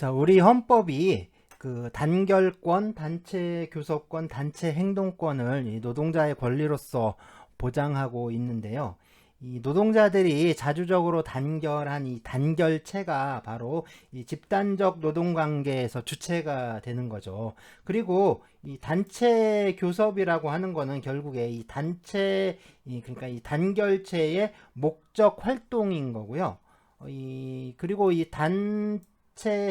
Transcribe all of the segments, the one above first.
자, 우리 헌법이 그 단결권, 단체 교섭권, 단체 행동권을 이 노동자의 권리로서 보장하고 있는데요. 이 노동자들이 자주적으로 단결한 이 단결체가 바로 이 집단적 노동관계에서 주체가 되는 거죠. 그리고 이 단체 교섭이라고 하는 거는 결국에 이 단체, 그러니까 이 단결체의 목적 활동인 거고요. 그리고 이 단체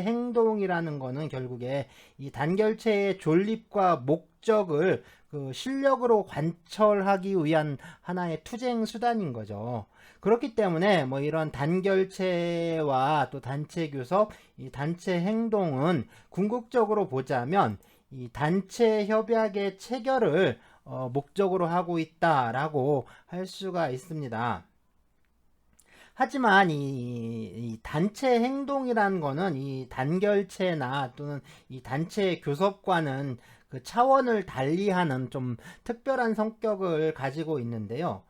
행동이라는 거는 결국에 이 단결체의 존립과 목적을 그 실력으로 관철하기 위한 하나의 투쟁 수단인 거죠. 그렇기 때문에 뭐 이런 단결체와 또 단체 교섭, 이 단체 행동은 궁극적으로 보자면 이 단체 협약의 체결을 목적으로 하고 있다라고 할 수가 있습니다. 하지만 이 단체 행동이라는 거는 이 단결체나 또는 이 단체 교섭과는 그 차원을 달리하는 좀 특별한 성격을 가지고 있는데요.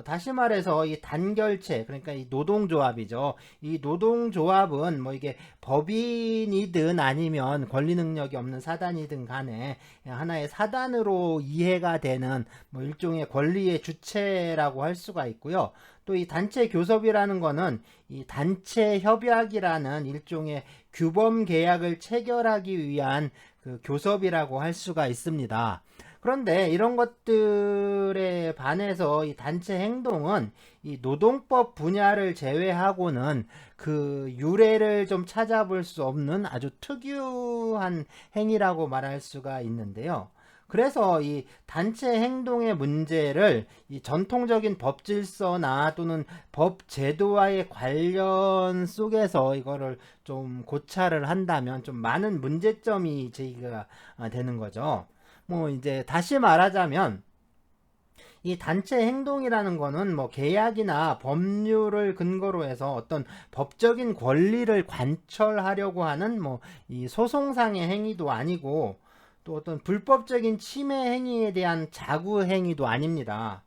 다시 말해서 이 단결체, 그러니까 이 노동조합이죠. 이 노동조합은 뭐 이게 법인이든 아니면 권리 능력이 없는 사단이든 간에 하나의 사단으로 이해가 되는 뭐 일종의 권리의 주체라고 할 수가 있고요. 또 이 단체 교섭이라는 거는 이 단체 협약이라는 일종의 규범 계약을 체결하기 위한 그 교섭이라고 할 수가 있습니다. 그런데 이런 것들에 반해서 이 단체 행동은 이 노동법 분야를 제외하고는 그 유래를 좀 찾아볼 수 없는 아주 특유한 행위라고 말할 수가 있는데요. 그래서 이 단체 행동의 문제를 이 전통적인 법 질서나 또는 법 제도와의 관련 속에서 이거를 좀 고찰을 한다면 좀 많은 문제점이 제기가 되는 거죠. 뭐 이제 다시 말하자면 이 단체 행동이라는 거는 뭐 계약이나 법률을 근거로 해서 어떤 법적인 권리를 관철하려고 하는 뭐 이 소송상의 행위도 아니고 또 어떤 불법적인 침해 행위에 대한 자구 행위도 아닙니다.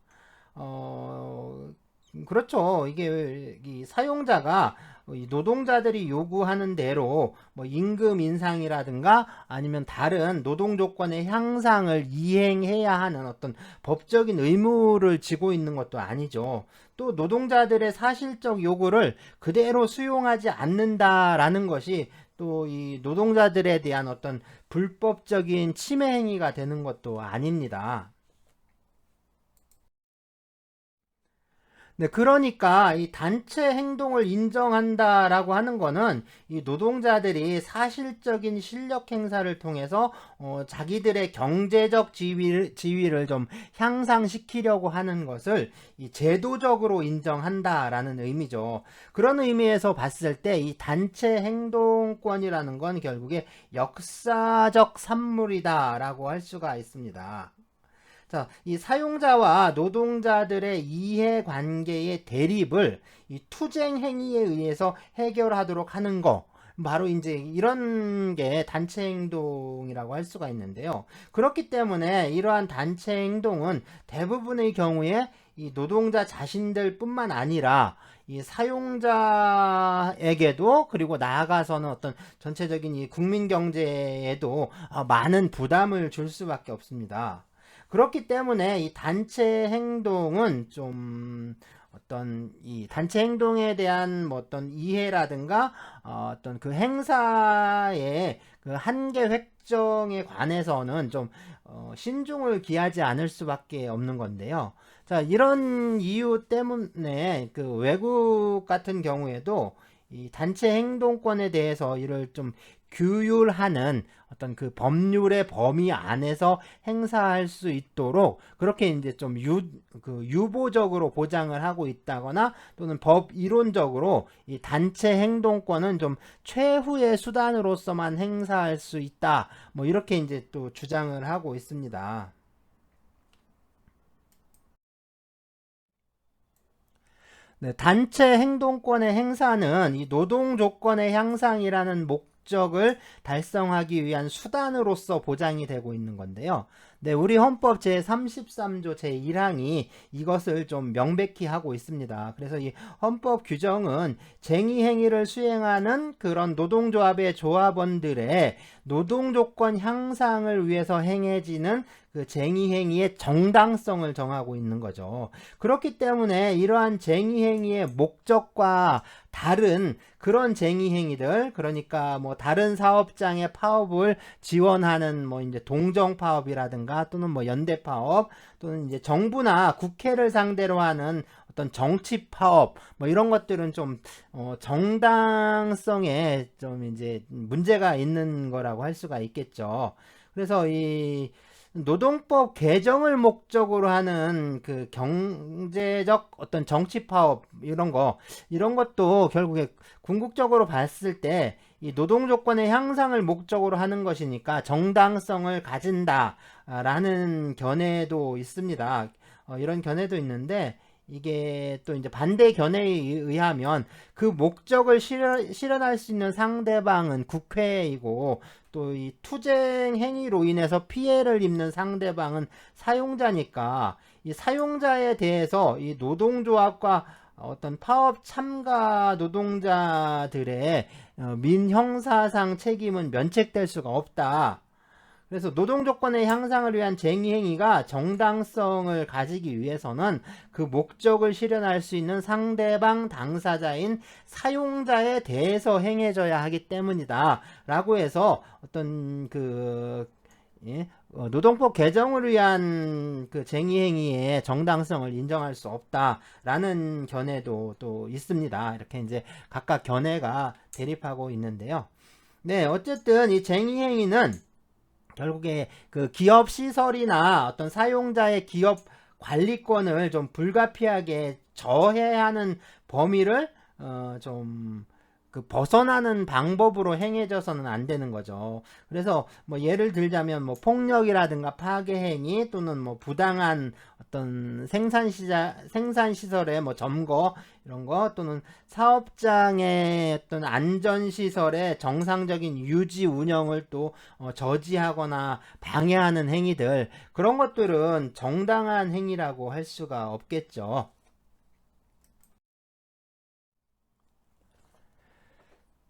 그렇죠. 이게 이 사용자가 이 노동자들이 요구하는 대로 뭐 임금 인상이라든가 아니면 다른 노동 조건의 향상을 이행해야 하는 어떤 법적인 의무를 지고 있는 것도 아니죠. 또 노동자들의 사실적 요구를 그대로 수용하지 않는다라는 것이 또 이 노동자들에 대한 어떤 불법적인 침해 행위가 되는 것도 아닙니다. 네, 그러니까 이 단체 행동을 인정한다라고 하는 거는 이 노동자들이 사실적인 실력 행사를 통해서 자기들의 경제적 지위를 좀 향상시키려고 하는 것을 이 제도적으로 인정한다라는 의미죠. 그런 의미에서 봤을 때 이 단체 행동권이라는 건 결국에 역사적 산물이다라고 할 수가 있습니다. 자, 이 사용자와 노동자들의 이해관계의 대립을 이 투쟁 행위에 의해서 해결하도록 하는 거. 바로 이제 이런 게 단체 행동이라고 할 수가 있는데요. 그렇기 때문에 이러한 단체 행동은 대부분의 경우에 이 노동자 자신들 뿐만 아니라 이 사용자에게도 그리고 나아가서는 어떤 전체적인 이 국민 경제에도 많은 부담을 줄 수밖에 없습니다. 그렇기 때문에 이 단체 행동은 좀 어떤 이 단체 행동에 대한 뭐 어떤 이해라든가 어떤 그 행사의 그 한계 획정에 관해서는 좀 신중을 기하지 않을 수밖에 없는 건데요. 자, 이런 이유 때문에 그 외국 같은 경우에도 이 단체 행동권에 대해서 이를 좀 규율하는 어떤 그 법률의 범위 안에서 행사할 수 있도록 그렇게 이제 좀 유보적으로 보장을 하고 있다거나 또는 법 이론적으로 이 단체 행동권은 좀 최후의 수단으로서만 행사할 수 있다. 뭐 이렇게 이제 또 주장을 하고 있습니다. 네, 단체 행동권의 행사는 이 노동 조건의 향상이라는 목적을 달성하기 위한 수단으로서 보장이 되고 있는 건데요. 네, 우리 헌법 제33조 제1항이 이것을 좀 명백히 하고 있습니다. 그래서 이 헌법 규정은 쟁의행위를 수행하는 그런 노동조합의 조합원들의 노동조건 향상을 위해서 행해지는 그 쟁의행위의 정당성을 정하고 있는 거죠. 그렇기 때문에 이러한 쟁의행위의 목적과 다른 그런 쟁의행위들, 그러니까 뭐 다른 사업장의 파업을 지원하는 뭐 이제 동정파업이라든가 또는 뭐 연대파업 또는 이제 정부나 국회를 상대로 하는 어떤 정치 파업 뭐 이런 것들은 좀 정당성에 좀 이제 문제가 있는 거라고 할 수가 있겠죠. 그래서 이 노동법 개정을 목적으로 하는 그 경제적 어떤 정치 파업 이런 것도 결국에 궁극적으로 봤을 때 이 노동 조건의 향상을 목적으로 하는 것이니까 정당성을 가진다라는 견해도 있습니다. 이런 견해도 있는데 이게 또 이제 반대 견해에 의하면 그 목적을 실현할 수 있는 상대방은 국회이고 또 이 투쟁 행위로 인해서 피해를 입는 상대방은 사용자니까 이 사용자에 대해서 이 노동조합과 어떤 파업 참가 노동자들의 민형사상 책임은 면책될 수가 없다. 그래서 노동조건의 향상을 위한 쟁의행위가 정당성을 가지기 위해서는 그 목적을 실현할 수 있는 상대방 당사자인 사용자에 대해서 행해져야 하기 때문이다 라고 해서 어떤 노동법 개정을 위한 그 쟁의행위의 정당성을 인정할 수 없다라는 견해도 또 있습니다. 이렇게 이제 각각 견해가 대립하고 있는데요. 네, 어쨌든 이 쟁의행위는 결국에 그 기업 시설이나 어떤 사용자의 기업 관리권을 좀 불가피하게 저해하는 범위를 좀 그 벗어나는 방법으로 행해져서는 안 되는 거죠. 그래서 뭐 예를 들자면 뭐 폭력이라든가 파괴행위 또는 뭐 부당한 어떤 생산시설의 뭐 점거 이런 거 또는 사업장의 어떤 안전시설의 정상적인 유지 운영을 또 저지하거나 방해하는 행위들 그런 것들은 정당한 행위라고 할 수가 없겠죠.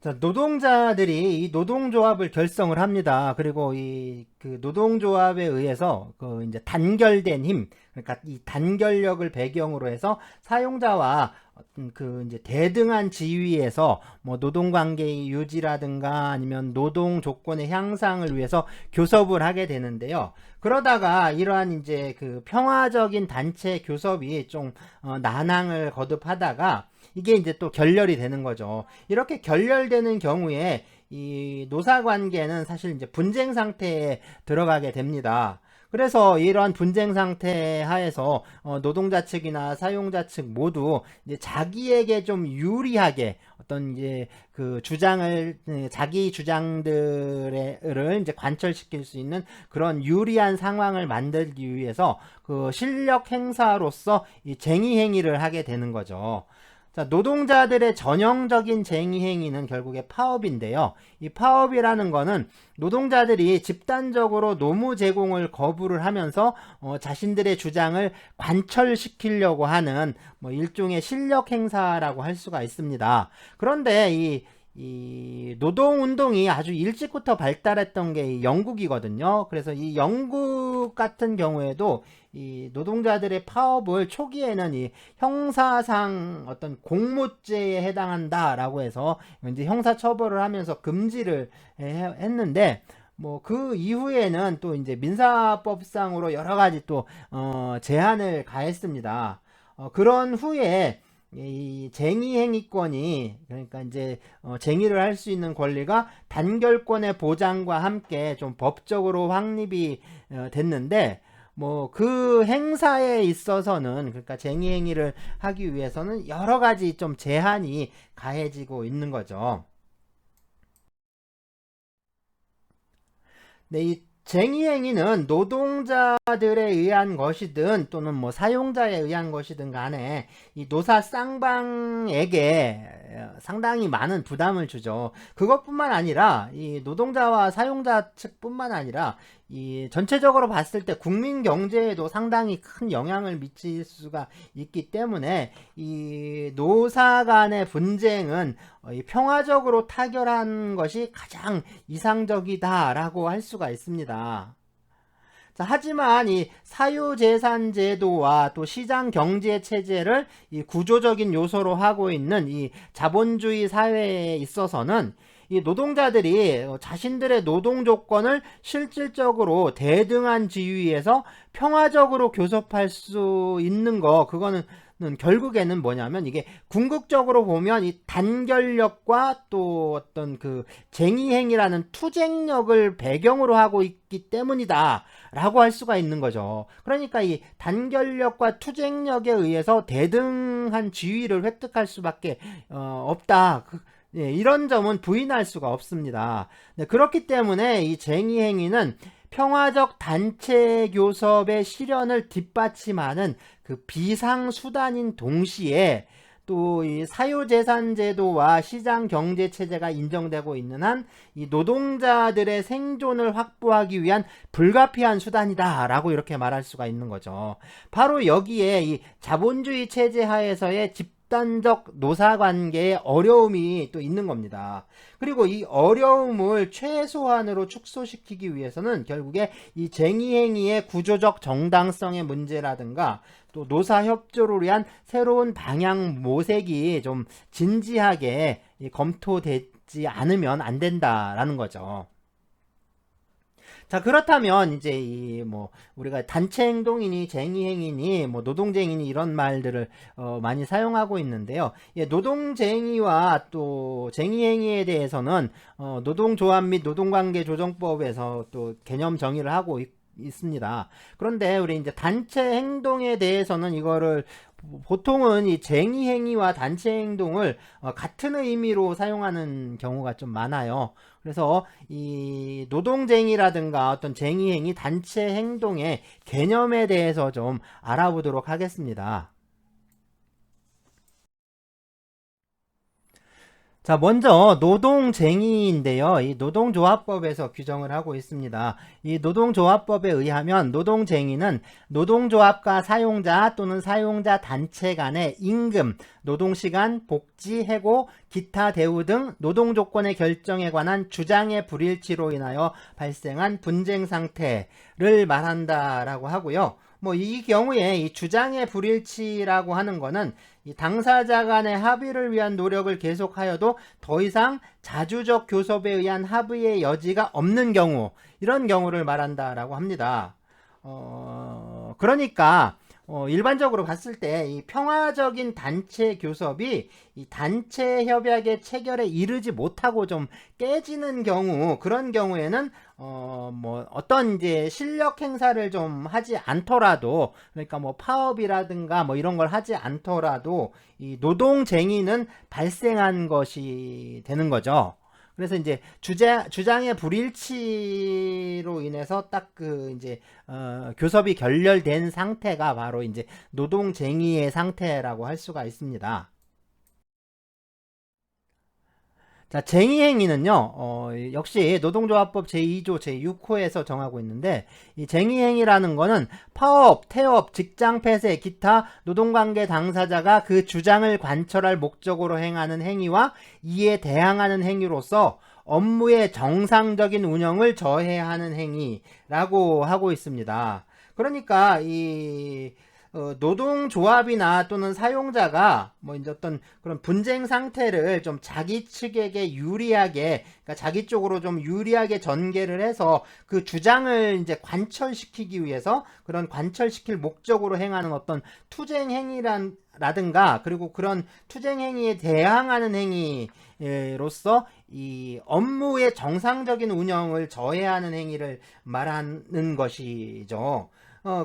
자, 노동자들이 이 노동조합을 결성을 합니다. 그리고 이 그 노동조합에 의해서 그 이제 단결된 힘, 그러니까 이 단결력을 배경으로 해서 사용자와 어떤 그 이제 대등한 지위에서 뭐 노동관계의 유지라든가 아니면 노동 조건의 향상을 위해서 교섭을 하게 되는데요. 그러다가 이러한 이제 그 평화적인 단체 교섭이 좀 난항을 거듭하다가 이게 이제 또 결렬이 되는 거죠. 이렇게 결렬되는 경우에 이 노사 관계는 사실 이제 분쟁 상태에 들어가게 됩니다. 그래서 이러한 분쟁 상태 하에서 노동자 측이나 사용자 측 모두 이제 자기에게 좀 유리하게 어떤 이제 그 주장을 자기 주장들을 이제 관철시킬 수 있는 그런 유리한 상황을 만들기 위해서 그 실력 행사로서 이 쟁의 행위를 하게 되는 거죠. 자, 노동자들의 전형적인 쟁의 행위는 결국에 파업인데요. 이 파업이라는 거는 노동자들이 집단적으로 노무 제공을 거부를 하면서 자신들의 주장을 관철시키려고 하는 뭐 일종의 실력 행사라고 할 수가 있습니다. 그런데 이 노동운동이 아주 일찍부터 발달했던 게 영국이거든요. 그래서 이 영국 같은 경우에도 이 노동자들의 파업을 초기에는 이 형사상 어떤 공모죄에 해당한다라고 해서 이제 형사처벌을 하면서 금지를 했는데 뭐 그 이후에는 또 이제 민사법상으로 여러 가지 또 제한을 가했습니다. 그런 후에 이 쟁의행위권이 그러니까 이제 쟁의를 할 수 있는 권리가 단결권의 보장과 함께 좀 법적으로 확립이 됐는데 뭐 그 행사에 있어서는 그러니까 쟁의행위를 하기 위해서는 여러 가지 좀 제한이 가해지고 있는 거죠. 네, 이 쟁의행위는 노동자들에 의한 것이든 또는 뭐 사용자에 의한 것이든 간에 이 노사 쌍방에게 상당히 많은 부담을 주죠. 그것뿐만 아니라 이 노동자와 사용자 측뿐만 아니라 이 전체적으로 봤을 때 국민 경제에도 상당히 큰 영향을 미칠 수가 있기 때문에 이 노사 간의 분쟁은 평화적으로 타결한 것이 가장 이상적이다라고 할 수가 있습니다. 자, 하지만 이 사유재산 제도와 또 시장 경제 체제를 이 구조적인 요소로 하고 있는 이 자본주의 사회에 있어서는 이 노동자들이 자신들의 노동 조건을 실질적으로 대등한 지위에서 평화적으로 교섭할 수 있는 거, 그거는 결국에는 뭐냐면 이게 궁극적으로 보면 이 단결력과 또 어떤 그 쟁의행위라는 투쟁력을 배경으로 하고 있기 때문이다 라고 할 수가 있는 거죠. 그러니까 이 단결력과 투쟁력에 의해서 대등한 지위를 획득할 수밖에 없다. 예, 이런 점은 부인할 수가 없습니다. 네, 그렇기 때문에 이 쟁의행위는 평화적 단체 교섭의 실현을 뒷받침하는 그 비상수단인 동시에 또 이 사유재산 제도와 시장 경제 체제가 인정되고 있는 한 이 노동자들의 생존을 확보하기 위한 불가피한 수단이다라고 이렇게 말할 수가 있는 거죠. 바로 여기에 이 자본주의 체제 하에서의 집단적 노사관계의 어려움이 또 있는 겁니다. 그리고 이 어려움을 최소한으로 축소시키기 위해서는 결국에 이 쟁의행위의 구조적 정당성의 문제라든가 또 노사협조를 위한 새로운 방향 모색이 좀 진지하게 검토되지 않으면 안 된다라는 거죠. 자, 그렇다면 이제 이 뭐 우리가 단체 행동이니 쟁의행위니 뭐 노동쟁이니 이런 말들을 많이 사용하고 있는데요. 예, 노동쟁의와 또 쟁의행위에 대해서는 노동조합 및 노동관계조정법에서 또 개념 정의를 하고 있습니다. 그런데 우리 이제 단체 행동에 대해서는 이거를 보통은 이 쟁의행위와 단체 행동을 같은 의미로 사용하는 경우가 좀 많아요. 그래서 이 노동쟁의라든가 어떤 쟁의행위, 단체 행동의 개념에 대해서 좀 알아보도록 하겠습니다. 자, 먼저 노동쟁의인데요. 이 노동조합법에서 규정을 하고 있습니다. 이 노동조합법에 의하면 노동쟁의는 노동조합과 사용자 또는 사용자 단체 간의 임금, 노동시간, 복지, 해고, 기타 대우 등 노동조건의 결정에 관한 주장의 불일치로 인하여 발생한 분쟁 상태를 말한다라고 하고요. 뭐 이 경우에 이 주장의 불일치라고 하는 거는 이 당사자 간의 합의를 위한 노력을 계속하여도 더 이상 자주적 교섭에 의한 합의의 여지가 없는 경우, 이런 경우를 말한다라고 합니다. 그러니까 일반적으로 봤을 때 이 평화적인 단체 교섭이 이 단체 협약의 체결에 이르지 못하고 좀 깨지는 경우, 그런 경우에는 뭐 어떤 이제 실력 행사를 좀 하지 않더라도, 그러니까 뭐 파업이라든가 뭐 이런 걸 하지 않더라도 이 노동쟁의는 발생한 것이 되는 거죠. 그래서 이제 주장의 불일치로 인해서 딱 그 이제 교섭이 결렬된 상태가 바로 이제 노동쟁의의 상태라고 할 수가 있습니다. 자, 쟁의행위는요, 역시 노동조합법 제2조 제6호에서 정하고 있는데, 이 쟁의행위라는 거는 파업, 태업, 직장 폐쇄, 기타 노동관계 당사자가 그 주장을 관철할 목적으로 행하는 행위와 이에 대항하는 행위로서 업무의 정상적인 운영을 저해하는 행위라고 하고 있습니다. 그러니까 이 노동조합이나 또는 사용자가 뭐 이제 어떤 그런 분쟁 상태를 좀 자기 측에게 유리하게, 그러니까 자기 쪽으로 좀 유리하게 전개를 해서 그 주장을 이제 관철시키기 위해서 그런 관철시킬 목적으로 행하는 어떤 투쟁 행위라든가, 그리고 그런 투쟁 행위에 대항하는 행위로서 이 업무의 정상적인 운영을 저해하는 행위를 말하는 것이죠.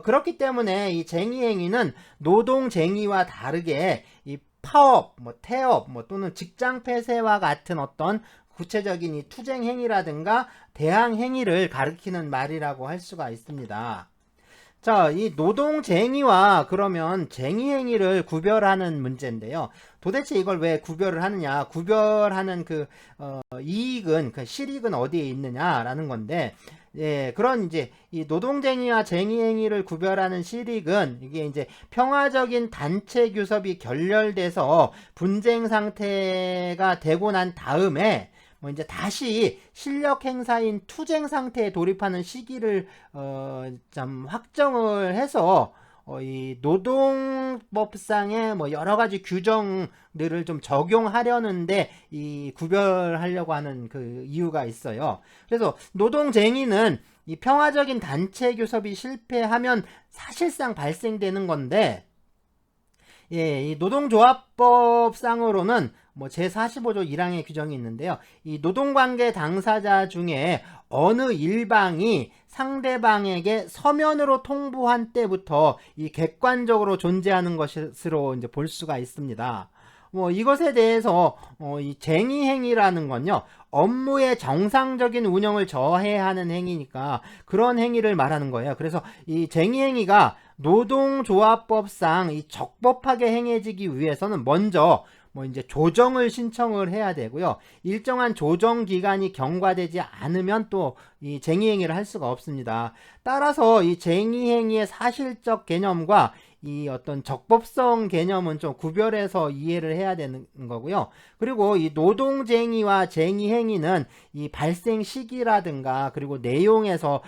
그렇기 때문에 이 쟁의행위는 노동쟁의와 다르게 이 파업, 뭐 태업, 뭐 또는 직장 폐쇄와 같은 어떤 구체적인 이 투쟁행위라든가 대항행위를 가리키는 말이라고 할 수가 있습니다. 자, 이 노동쟁의와 그러면 쟁의행위를 구별하는 문제인데요. 도대체 이걸 왜 구별을 하느냐? 구별하는 그 이익은, 그 실익은 어디에 있느냐라는 건데, 예, 그런 이제 이 노동쟁의와 쟁의행위를 구별하는 실익은 이게 이제 평화적인 단체 교섭이 결렬돼서 분쟁 상태가 되고 난 다음에 뭐 이제 다시 실력 행사인 투쟁 상태에 돌입하는 시기를 좀 확정을 해서 이 노동법상의 뭐 여러 가지 규정들을 좀 적용하려는데 이 구별하려고 하는 그 이유가 있어요. 그래서 노동쟁의는 이 평화적인 단체 교섭이 실패하면 사실상 발생되는 건데, 예, 이 노동조합법상으로는 뭐 제45조 1항의 규정이 있는데요. 이 노동관계 당사자 중에 어느 일방이 상대방에게 서면으로 통보한 때부터 이 객관적으로 존재하는 것으로 이제 볼 수가 있습니다. 뭐 이것에 대해서 이 쟁의행위라는 건요, 업무의 정상적인 운영을 저해하는 행위니까 그런 행위를 말하는 거예요. 그래서 이 쟁의행위가 노동조합법상 이 적법하게 행해지기 위해서는 먼저 뭐 이제 조정을 신청을 해야 되고요. 일정한 조정 기간이 경과되지 않으면 또 이 쟁의행위를 할 수가 없습니다. 따라서 이 쟁의행위의 사실적 개념과 이 어떤 적법성 개념은 좀 구별해서 이해를 해야 되는 거고요. 그리고 이 노동쟁의와 쟁의행위는 이 발생 시기라든가 그리고 내용에서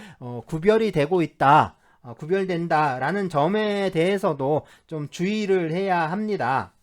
구별이 되고 있다. 구별된다라는 점에 대해서도 좀 주의를 해야 합니다.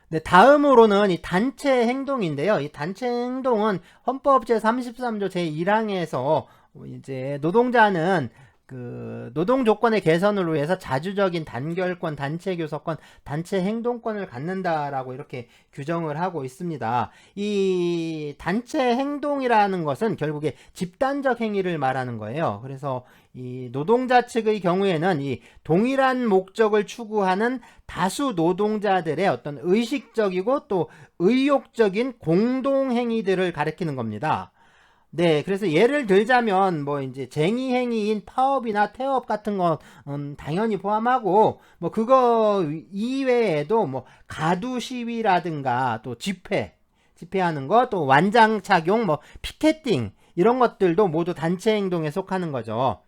네, 다음으로는 이 단체 행동인데요. 이 단체 행동은 헌법 제33조 제1항에서 이제 노동자는 그 노동 조건의 개선을 위해서 자주적인 단결권, 단체 교섭권, 단체 행동권을 갖는다라고 이렇게 규정을 하고 있습니다. 이 단체 행동이라는 것은 결국에 집단적 행위를 말하는 거예요. 그래서 이 노동자 측의 경우에는 이 동일한 목적을 추구하는 다수 노동자들의 어떤 의식적이고 또 의욕적인 공동 행위들을 가리키는 겁니다. 네, 그래서 예를 들자면 뭐 이제 쟁의 행위인 파업이나 태업 같은 건 당연히 포함하고 뭐 그거 이외에도 뭐 가두 시위라든가 또 집회하는 거, 또 완장 착용, 뭐 피켓팅 이런 것들도 모두 단체 행동에 속하는 거죠.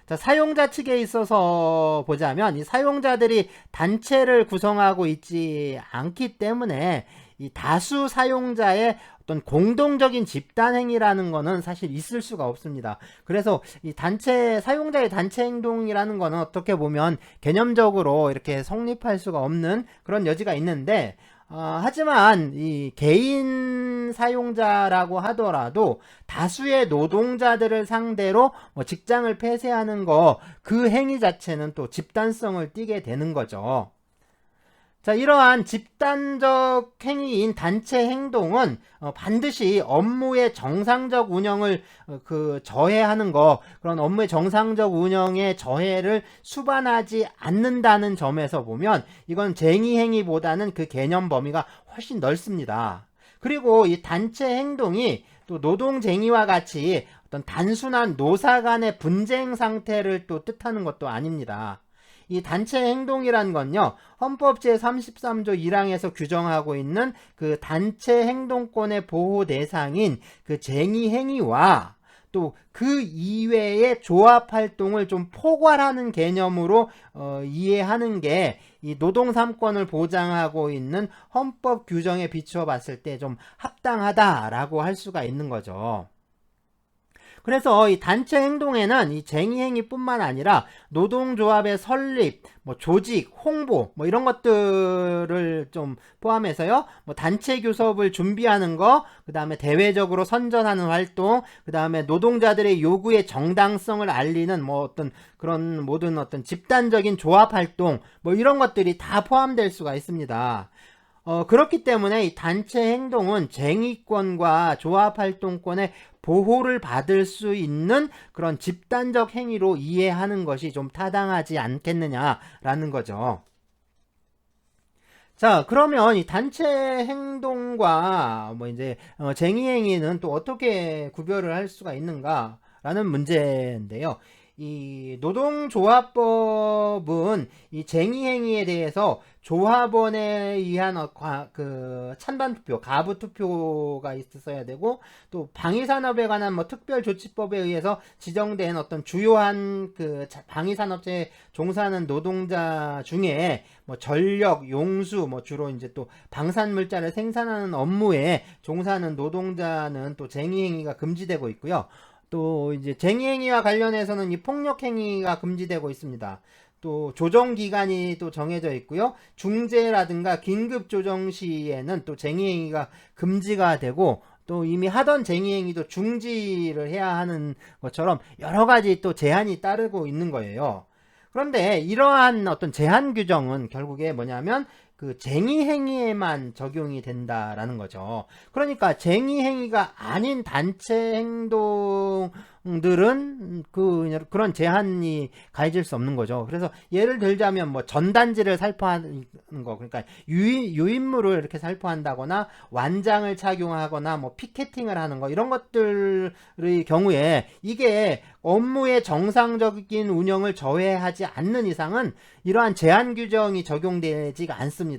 자, 사용자 측에 있어서 보자면 이 사용자들이 단체를 구성하고 있지 않기 때문에 이 다수 사용자의 어떤 공동적인 집단 행위라는 거는 사실 있을 수가 없습니다. 그래서 이 단체 사용자의 단체 행동이라는 거는 어떻게 보면 개념적으로 이렇게 성립할 수가 없는 그런 여지가 있는데, 하지만 이 개인 사용자라고 하더라도 다수의 노동자들을 상대로 뭐 직장을 폐쇄하는 거, 그 행위 자체는 또 집단성을 띠게 되는 거죠. 자, 이러한 집단적 행위인 단체 행동은 반드시 업무의 정상적 운영을 저해하는 거, 그런 업무의 정상적 운영의 저해를 수반하지 않는다는 점에서 보면 이건 쟁의 행위보다는 그 개념 범위가 훨씬 넓습니다. 그리고 이 단체 행동이 또 노동쟁의와 같이 어떤 단순한 노사 간의 분쟁 상태를 또 뜻하는 것도 아닙니다. 이 단체 행동이란 건요, 헌법 제33조 1항에서 규정하고 있는 그 단체 행동권의 보호 대상인 그 쟁의 행위와 또 그 이외의 조합 활동을 좀 포괄하는 개념으로 이해하는 게 이 노동 3권을 보장하고 있는 헌법 규정에 비추어 봤을 때 좀 합당하다라고 할 수가 있는 거죠. 그래서 이 단체 행동에는 이 쟁의 행위뿐만 아니라 노동조합의 설립, 뭐 조직, 홍보, 뭐 이런 것들을 좀 포함해서요. 뭐 단체 교섭을 준비하는 거, 그 다음에 대외적으로 선전하는 활동, 그 다음에 노동자들의 요구의 정당성을 알리는 뭐 어떤 그런 모든 어떤 집단적인 조합 활동, 뭐 이런 것들이 다 포함될 수가 있습니다. 그렇기 때문에 이 단체 행동은 쟁의권과 조합활동권의 보호를 받을 수 있는 그런 집단적 행위로 이해하는 것이 좀 타당하지 않겠느냐라는 거죠. 자, 그러면 이 단체 행동과 뭐 이제 쟁의 행위는 또 어떻게 구별을 할 수가 있는가라는 문제인데요. 이 노동조합법은 이 쟁의행위에 대해서 조합원에 의한 그 찬반 투표, 가부 투표가 있어야 되고, 또 방위산업에 관한 뭐 특별조치법에 의해서 지정된 어떤 주요한 그 방위산업체에 종사하는 노동자 중에 뭐 전력, 용수, 뭐 주로 이제 또 방산물자를 생산하는 업무에 종사하는 노동자는 또 쟁의행위가 금지되고 있고요. 또 이제 쟁의행위와 관련해서는 이 폭력행위가 금지되고 있습니다. 또 조정기간이 또 정해져 있고요. 중재라든가 긴급조정 시에는 또 쟁의행위가 금지가 되고, 또 이미 하던 쟁의행위도 중지를 해야 하는 것처럼 여러 가지 또 제한이 따르고 있는 거예요. 그런데 이러한 어떤 제한 규정은 결국에 뭐냐면 그 쟁의행위에만 적용이 된다라는 거죠. 그러니까 쟁의행위가 아닌 단체 행동들은 그런 제한이 가해질 수 없는 거죠. 그래서 예를 들자면 뭐 전단지를 살포하는 거, 그러니까 유인물을 이렇게 살포한다거나 완장을 착용하거나 뭐 피켓팅을 하는 거, 이런 것들의 경우에 이게 업무의 정상적인 운영을 저해하지 않는 이상은 이러한 제한 규정이 적용되지가 않습니다.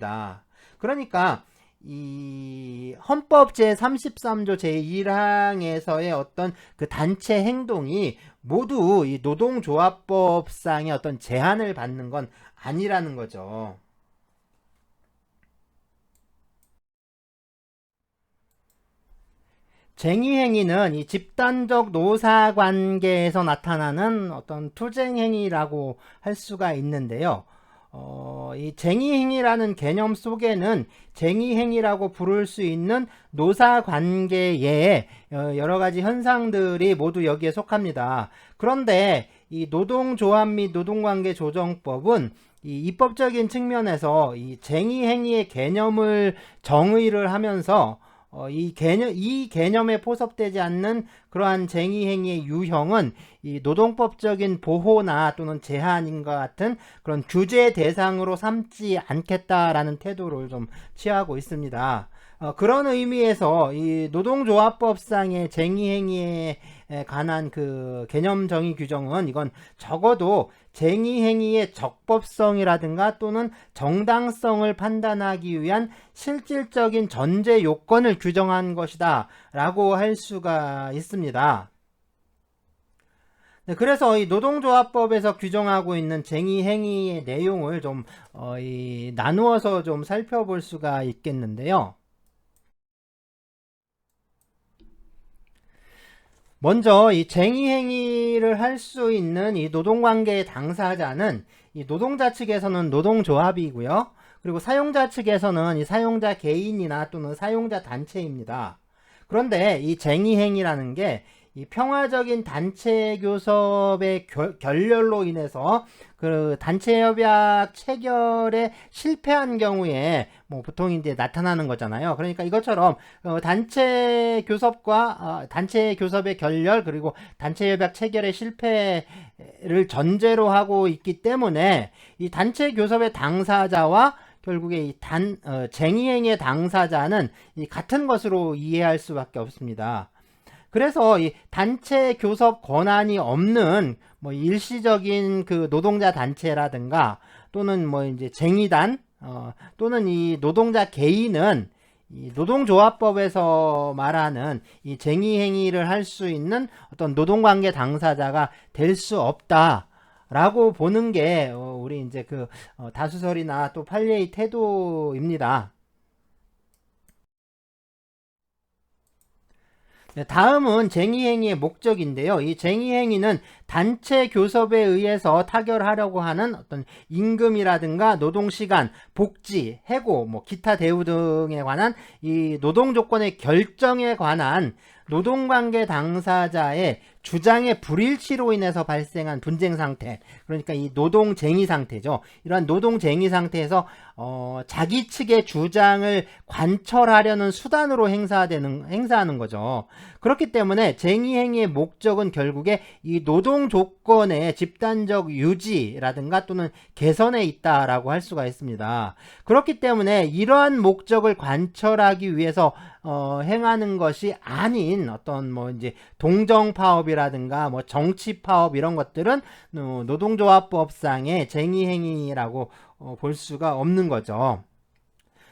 그러니까 이 헌법 제33조 제1항에서의 어떤 그 단체 행동이 모두 이 노동조합법상의 어떤 제한을 받는 건 아니라는 거죠. 쟁의행위는 이 집단적 노사관계에서 나타나는 어떤 투쟁행위라고 할 수가 있는데요. 이 쟁의행위라는 개념 속에는 쟁의행위라고 부를 수 있는 노사관계의 여러가지 현상들이 모두 여기에 속합니다. 그런데 이 노동조합 및 노동관계조정법은 이 입법적인 측면에서 이 쟁의행위의 개념을 정의를 하면서 이 개념에 포섭되지 않는 그러한 쟁의행위의 유형은 이 노동법적인 보호나 또는 제한인과 같은 그런 규제 대상으로 삼지 않겠다라는 태도를 좀 취하고 있습니다. 그런 의미에서 이 노동조합법상의 쟁의행위에 관한 그 개념 정의 규정은 이건 적어도 쟁의행위의 적법성이라든가 또는 정당성을 판단하기 위한 실질적인 전제 요건을 규정한 것이다 라고 할 수가 있습니다. 네, 그래서 이 노동조합법에서 규정하고 있는 쟁의행위의 내용을 좀 나누어서 좀 살펴볼 수가 있겠는데요. 먼저 이 쟁의행위를 할 수 있는 이 노동관계의 당사자는 이 노동자 측에서는 노동조합이고요. 그리고 사용자 측에서는 이 사용자 개인이나 또는 사용자 단체입니다. 그런데 이 쟁의행위라는 게 이 평화적인 단체 교섭의 결렬로 인해서 그 단체 협약 체결에 실패한 경우에 뭐 보통 이제 나타나는 거잖아요. 그러니까 이것처럼 단체 교섭과 단체 교섭의 결렬 그리고 단체 협약 체결의 실패를 전제로 하고 있기 때문에 이 단체 교섭의 당사자와 결국에 이 쟁의행위의 당사자는 이 같은 것으로 이해할 수밖에 없습니다. 그래서 이 단체 교섭 권한이 없는 뭐 일시적인 그 노동자 단체라든가 또는 뭐 이제 쟁의단 또는 이 노동자 개인은 이 노동조합법에서 말하는 이 쟁의행위를 할 수 있는 어떤 노동관계 당사자가 될 수 없다. 라고 보는 게 우리 이제 그 다수설이나 또 판례의 태도입니다. 다음은 쟁의행위의 목적인데요. 이 쟁의행위는 단체 교섭에 의해서 타결하려고 하는 어떤 임금이라든가 노동시간, 복지, 해고, 뭐 기타 대우 등에 관한 이 노동조건의 결정에 관한 노동관계 당사자의 주장의 불일치로 인해서 발생한 분쟁 상태, 그러니까 이 노동쟁의 상태죠. 이러한 노동쟁의 상태에서 자기 측의 주장을 관철하려는 수단으로 행사하는 거죠. 그렇기 때문에 쟁의행위의 목적은 결국에 이 노동 조건의 집단적 유지라든가 또는 개선에 있다라고 할 수가 있습니다. 그렇기 때문에 이러한 목적을 관철하기 위해서 행하는 것이 아닌 어떤 뭐 이제 동정 파업이라든가 뭐 정치 파업 이런 것들은 노동조합법상의 쟁의 행위라고 볼 수가 없는 거죠.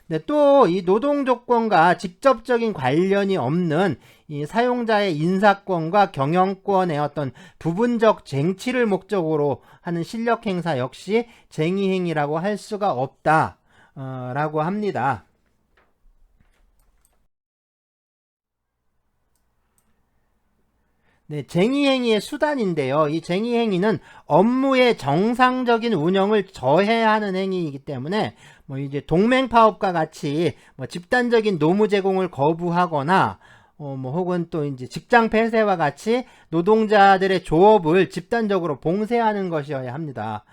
네, 또 이 노동 조건과 직접적인 관련이 없는 이 사용자의 인사권과 경영권의 어떤 부분적 쟁취를 목적으로 하는 실력 행사 역시 쟁의 행위라고 할 수가 없다 라고 합니다. 네, 쟁의행위의 수단인데요. 이 쟁의행위는 업무의 정상적인 운영을 저해하는 행위이기 때문에 뭐 이제 동맹파업과 같이 뭐 집단적인 노무 제공을 거부하거나 뭐 혹은 또 이제 직장 폐쇄와 같이 노동자들의 조업을 집단적으로 봉쇄하는 것이어야 합니다.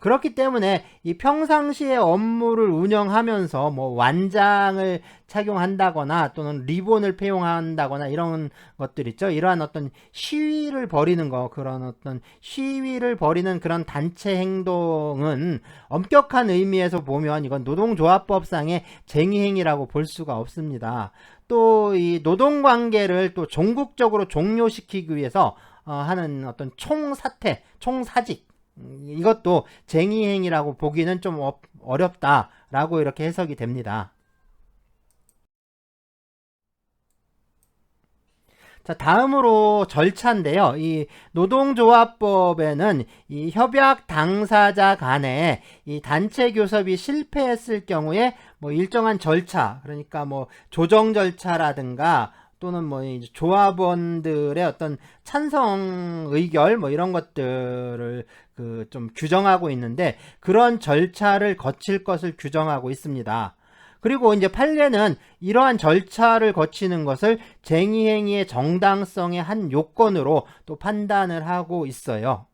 그렇기 때문에 이 평상시에 업무를 운영하면서 뭐 완장을 착용한다거나 또는 리본을 폐용한다거나 이런 것들 있죠. 이러한 어떤 시위를 벌이는 거, 그런 어떤 시위를 벌이는 그런 단체 행동은 엄격한 의미에서 보면 이건 노동조합법상의 쟁의행위라고 볼 수가 없습니다. 또 이 노동관계를 또 종국적으로 종료시키기 위해서 하는 어떤 총사퇴, 총사직 이것도 쟁의행위라고 보기는 좀 어렵다라고 이렇게 해석이 됩니다. 자, 다음으로 절차인데요. 이 노동조합법에는 이 협약 당사자 간에 이 단체 교섭이 실패했을 경우에 뭐 일정한 절차, 그러니까 뭐 조정 절차라든가 또는 뭐 이제 조합원들의 어떤 찬성 의결 뭐 이런 것들을 그 좀 규정하고 있는데 그런 절차를 거칠 것을 규정하고 있습니다. 그리고 이제 판례는 이러한 절차를 거치는 것을 쟁의행위의 정당성의 한 요건으로 또 판단을 하고 있어요.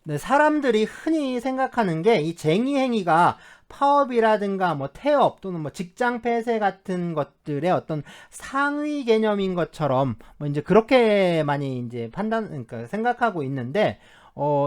네, 사람들이 흔히 생각하는 게 이 쟁의행위가 파업이라든가 뭐 태업 또는 뭐 직장 폐쇄 같은 것들의 어떤 상위 개념인 것처럼 뭐 이제 그렇게 많이 이제 그러니까 생각하고 있는데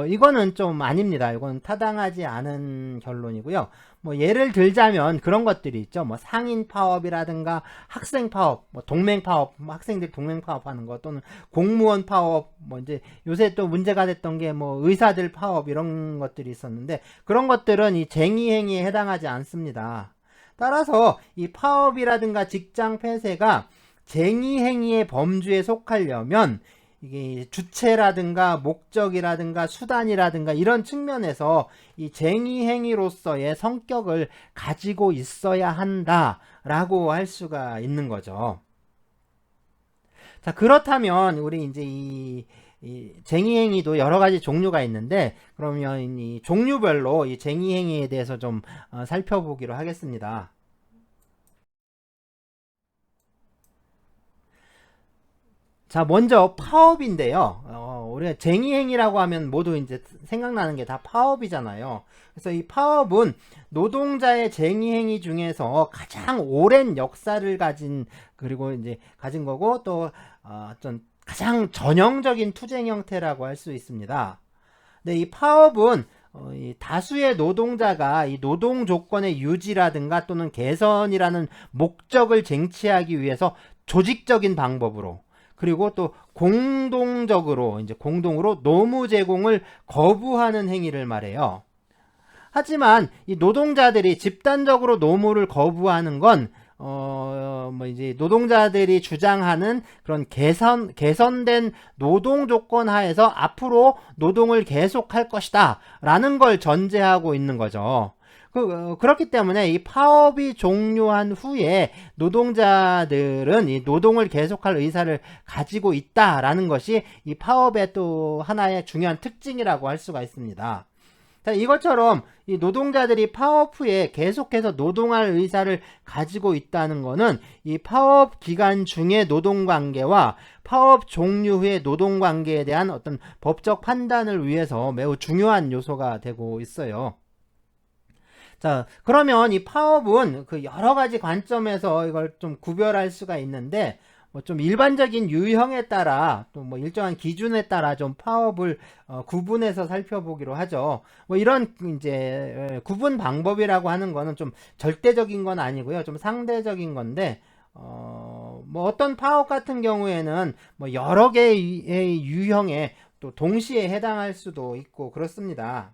이거는 좀 아닙니다. 이건 타당하지 않은 결론이고요. 뭐 예를 들자면 그런 것들이 있죠. 뭐 상인 파업이라든가 학생 파업, 뭐 동맹 파업, 뭐 학생들 동맹 파업하는 거 또는 공무원 파업, 뭐 이제 요새 또 문제가 됐던 게 뭐 의사들 파업 이런 것들이 있었는데 그런 것들은 이 쟁의 행위에 해당하지 않습니다. 따라서 이 파업이라든가 직장 폐쇄가 쟁의 행위의 범주에 속하려면 이게 주체라든가 목적이라든가 수단이라든가 이런 측면에서 이 쟁의 행위로서의 성격을 가지고 있어야 한다라고 할 수가 있는 거죠. 자, 그렇다면 우리 이제 이 쟁의 행위도 여러 가지 종류가 있는데 그러면 이 종류별로 이 쟁의 행위에 대해서 좀 살펴보기로 하겠습니다. 자, 먼저 파업인데요. 우리가 쟁의행위라고 하면 모두 이제 생각나는 게 다 파업이잖아요. 그래서 이 파업은 노동자의 쟁의행위 중에서 가장 오랜 역사를 가진 그리고 이제 가진 거고 또 어떤 가장 전형적인 투쟁 형태라고 할 수 있습니다. 근데 이 파업은 이 다수의 노동자가 이 노동 조건의 유지라든가 또는 개선이라는 목적을 쟁취하기 위해서 조직적인 방법으로 그리고 또 공동적으로 이제 공동으로 노무 제공을 거부하는 행위를 말해요. 하지만 이 노동자들이 집단적으로 노무를 거부하는 건 뭐 이제 노동자들이 주장하는 그런 개선된 노동 조건 하에서 앞으로 노동을 계속할 것이다 라는 걸 전제하고 있는 거죠. 그렇기 때문에 이 파업이 종료한 후에 노동자들은 이 노동을 계속할 의사를 가지고 있다라는 것이 이 파업의 또 하나의 중요한 특징이라고 할 수가 있습니다. 자, 이것처럼 이 노동자들이 파업 후에 계속해서 노동할 의사를 가지고 있다는 것은 이 파업 기간 중의 노동관계와 파업 종료 후의 노동관계에 대한 어떤 법적 판단을 위해서 매우 중요한 요소가 되고 있어요. 자, 그러면 이 파업은 그 여러 가지 관점에서 이걸 좀 구별할 수가 있는데 뭐 좀 일반적인 유형에 따라 또 뭐 일정한 기준에 따라 좀 파업을 구분해서 살펴보기로 하죠. 뭐 이런 이제 구분 방법이라고 하는 거는 좀 절대적인 건 아니고요. 좀 상대적인 건데 뭐 어떤 파업 같은 경우에는 뭐 여러 개의 유형에 또 동시에 해당할 수도 있고 그렇습니다.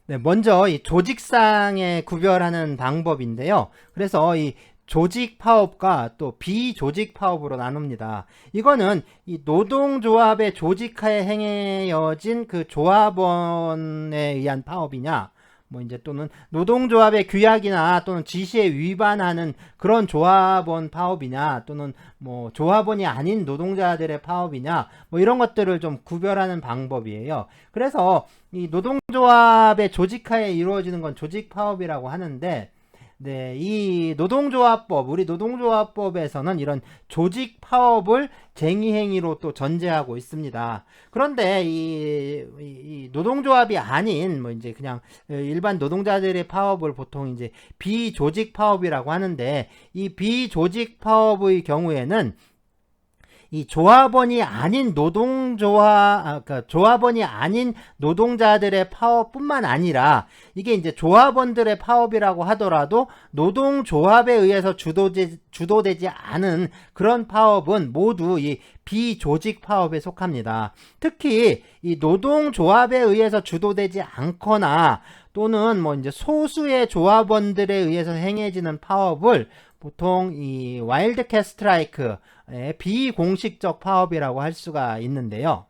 네, 먼저 이 조직상의 구별하는 방법인데요. 그래서 이 조직 파업과 또 비조직 파업으로 나눕니다. 이거는 이 노동조합의 조직하에 행해여진 그 조합원에 의한 파업이냐, 뭐 이제 또는 노동조합의 규약이나 또는 지시에 위반하는 그런 조합원 파업이냐, 또는 뭐 조합원이 아닌 노동자들의 파업이냐, 뭐 이런 것들을 좀 구별하는 방법이에요. 그래서 이 노동조합의 조직하에 이루어지는 건 조직 파업이라고 하는데, 네, 이 노동조합법, 우리 노동조합법에서는 이런 조직 파업을 쟁의행위로 또 전제하고 있습니다. 그런데 이 노동조합이 아닌 뭐 이제 그냥 일반 노동자들의 파업을 보통 이제 비조직 파업이라고 하는데, 이 비조직 파업의 경우에는 이 조합원이 아닌 그러니까 조합원이 아닌 노동자들의 파업뿐만 아니라, 이게 이제 조합원들의 파업이라고 하더라도 노동조합에 의해서 주도되지 않은 그런 파업은 모두 이 비조직 파업에 속합니다. 특히 이 노동조합에 의해서 주도되지 않거나 또는 뭐 이제 소수의 조합원들에 의해서 행해지는 파업을 보통 이 와일드캣 스트라이크, 비공식적 파업이라고 할 수가 있는데요.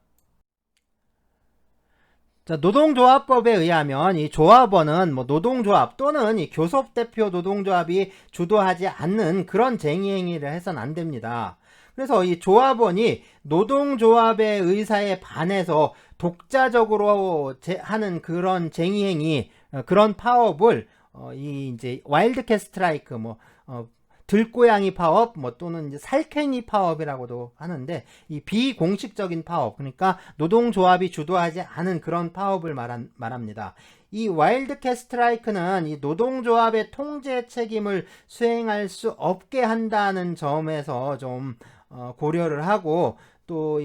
자, 노동조합법에 의하면 이 조합원은 뭐 노동조합 또는 이 교섭대표 노동조합이 주도하지 않는 그런 쟁의행위를 해서는 안 됩니다. 그래서 이 조합원이 노동조합의 의사에 반해서 독자적으로 하는 그런 쟁의행위, 그런 파업을 이 이제 와일드캣 스트라이크, 뭐 들고양이 파업, 뭐 또는 이제 살쾡이 파업이라고도 하는데, 이 비공식적인 파업, 그러니까 노동조합이 주도하지 않은 그런 파업을 말합니다. 이 와일드캣 스트라이크는 이 노동조합의 통제 책임을 수행할 수 없게 한다는 점에서 좀 고려를 하고, 또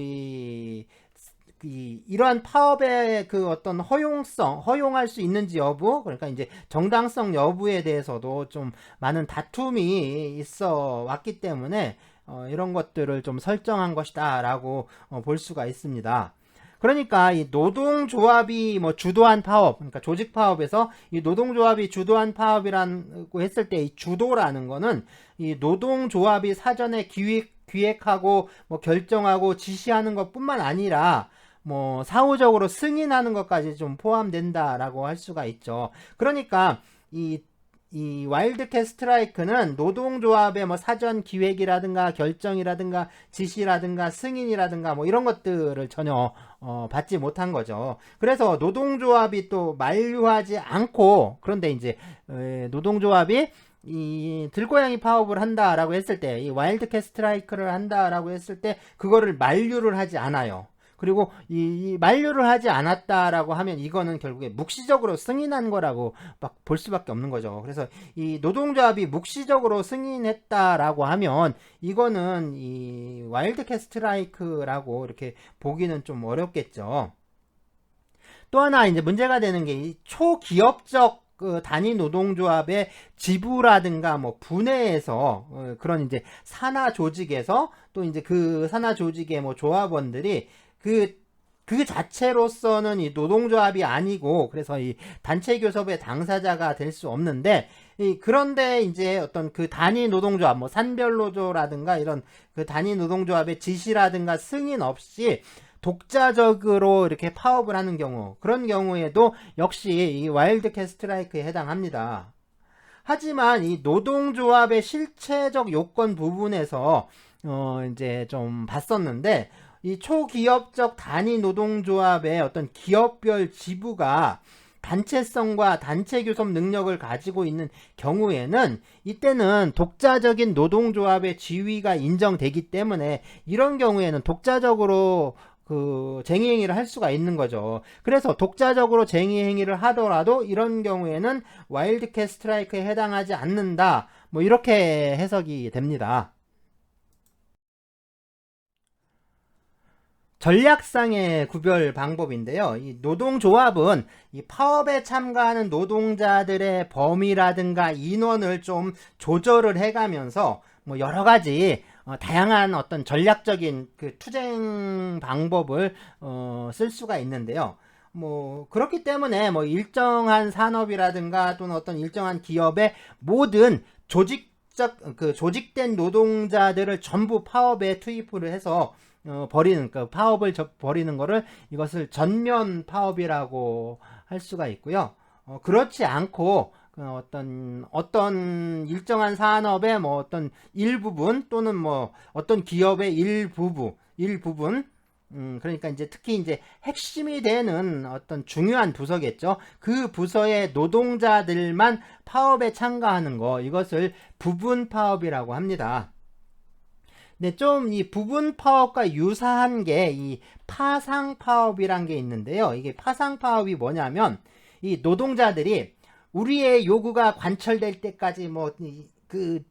이러한 파업의 그 어떤 허용할 수 있는지 여부, 그러니까 이제 정당성 여부에 대해서도 좀 많은 다툼이 있어 왔기 때문에 이런 것들을 좀 설정한 것이다 라고 볼 수가 있습니다. 그러니까 이 노동조합이 뭐 주도한 파업, 그러니까 조직 파업에서 이 노동조합이 주도한 파업이라고 했을 때, 이 주도라는 거는 이 노동조합이 사전에 기획하고 뭐 결정하고 지시하는 것뿐만 아니라 뭐 사후적으로 승인하는 것까지 좀 포함된다라고 할 수가 있죠. 그러니까 이 와일드캣 스트라이크는 노동조합의 뭐 사전 기획이라든가 결정이라든가 지시라든가 승인이라든가 뭐 이런 것들을 전혀 받지 못한 거죠. 그래서 노동조합이 또 만류하지 않고, 그런데 이제 노동조합이 이 들고양이 파업을 한다라고 했을 때, 이 와일드캣 스트라이크를 한다라고 했을 때 그거를 만류를 하지 않아요. 그리고 이 만류를 하지 않았다라고 하면 이거는 결국에 묵시적으로 승인한 거라고 막 볼 수밖에 없는 거죠. 그래서 이 노동조합이 묵시적으로 승인했다라고 하면 이거는 이 와일드캣 스트라이크라고 이렇게 보기는 좀 어렵겠죠. 또 하나 이제 문제가 되는 게 이 초기업적 그 단위 노동조합의 지부라든가 뭐 분해에서 그런 이제 산하 조직에서 또 이제 그 산하 조직의 뭐 조합원들이 그 자체로서는 이 노동조합이 아니고, 그래서 이 단체 교섭의 당사자가 될 수 없는데, 그런데 이제 어떤 그 단위 노동조합, 뭐 산별노조라든가 이런 그 단위 노동조합의 지시라든가 승인 없이 독자적으로 이렇게 파업을 하는 경우, 그런 경우에도 역시 이 와일드캣 스트라이크에 해당합니다. 하지만 이 노동조합의 실체적 요건 부분에서 이제 좀 봤었는데, 이 초기업적 단위 노동조합의 어떤 기업별 지부가 단체성과 단체 교섭 능력을 가지고 있는 경우에는, 이때는 독자적인 노동조합의 지위가 인정되기 때문에 이런 경우에는 독자적으로 그 쟁의행위를 할 수가 있는 거죠. 그래서 독자적으로 쟁의행위를 하더라도 이런 경우에는 와일드캣 스트라이크에 해당하지 않는다, 뭐 이렇게 해석이 됩니다. 전략상의 구별 방법인데요. 이 노동조합은 이 파업에 참가하는 노동자들의 범위라든가 인원을 좀 조절을 해가면서 뭐 여러 가지 다양한 어떤 전략적인 그 투쟁 방법을 쓸 수가 있는데요. 뭐 그렇기 때문에 뭐 일정한 산업이라든가 또는 어떤 일정한 기업의 모든 조직된 노동자들을 전부 파업에 투입을 해서 버리는 파업을 버리는 거를 이것을 전면 파업이라고 할 수가 있고요. 그렇지 않고 어떤 일정한 산업의 뭐 어떤 일부분 또는 뭐 어떤 기업의 일부분 그러니까 이제 특히 이제 핵심이 되는 어떤 중요한 부서겠죠. 그 부서의 노동자들만 파업에 참가하는 거, 이것을 부분 파업이라고 합니다. 네, 좀 이 부분 파업과 유사한 게 이 파상 파업이란 게 있는데요. 이게 파상 파업이 뭐냐면 이 노동자들이 우리의 요구가 관철될 때까지 뭐 그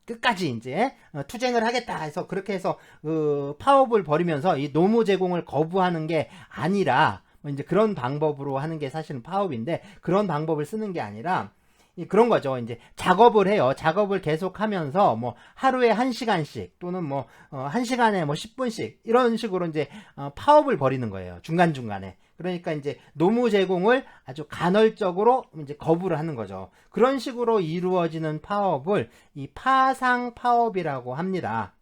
끝까지 이제 투쟁을 하겠다 해서 그렇게 해서 파업을 벌이면서 이 노무 제공을 거부하는 게 아니라 뭐 이제 그런 방법으로 하는 게 사실은 파업인데, 그런 방법을 쓰는 게 아니라 그런 거죠. 이제 작업을 해요. 작업을 계속하면서 뭐 하루에 1시간씩 또는 뭐 1시간에 뭐 10분씩 이런 식으로 이제 파업을 벌이는 거예요. 중간중간에. 그러니까 이제 노무 제공을 아주 간헐적으로 이제 거부를 하는 거죠. 그런 식으로 이루어지는 파업을 이 파상 파업이라고 합니다.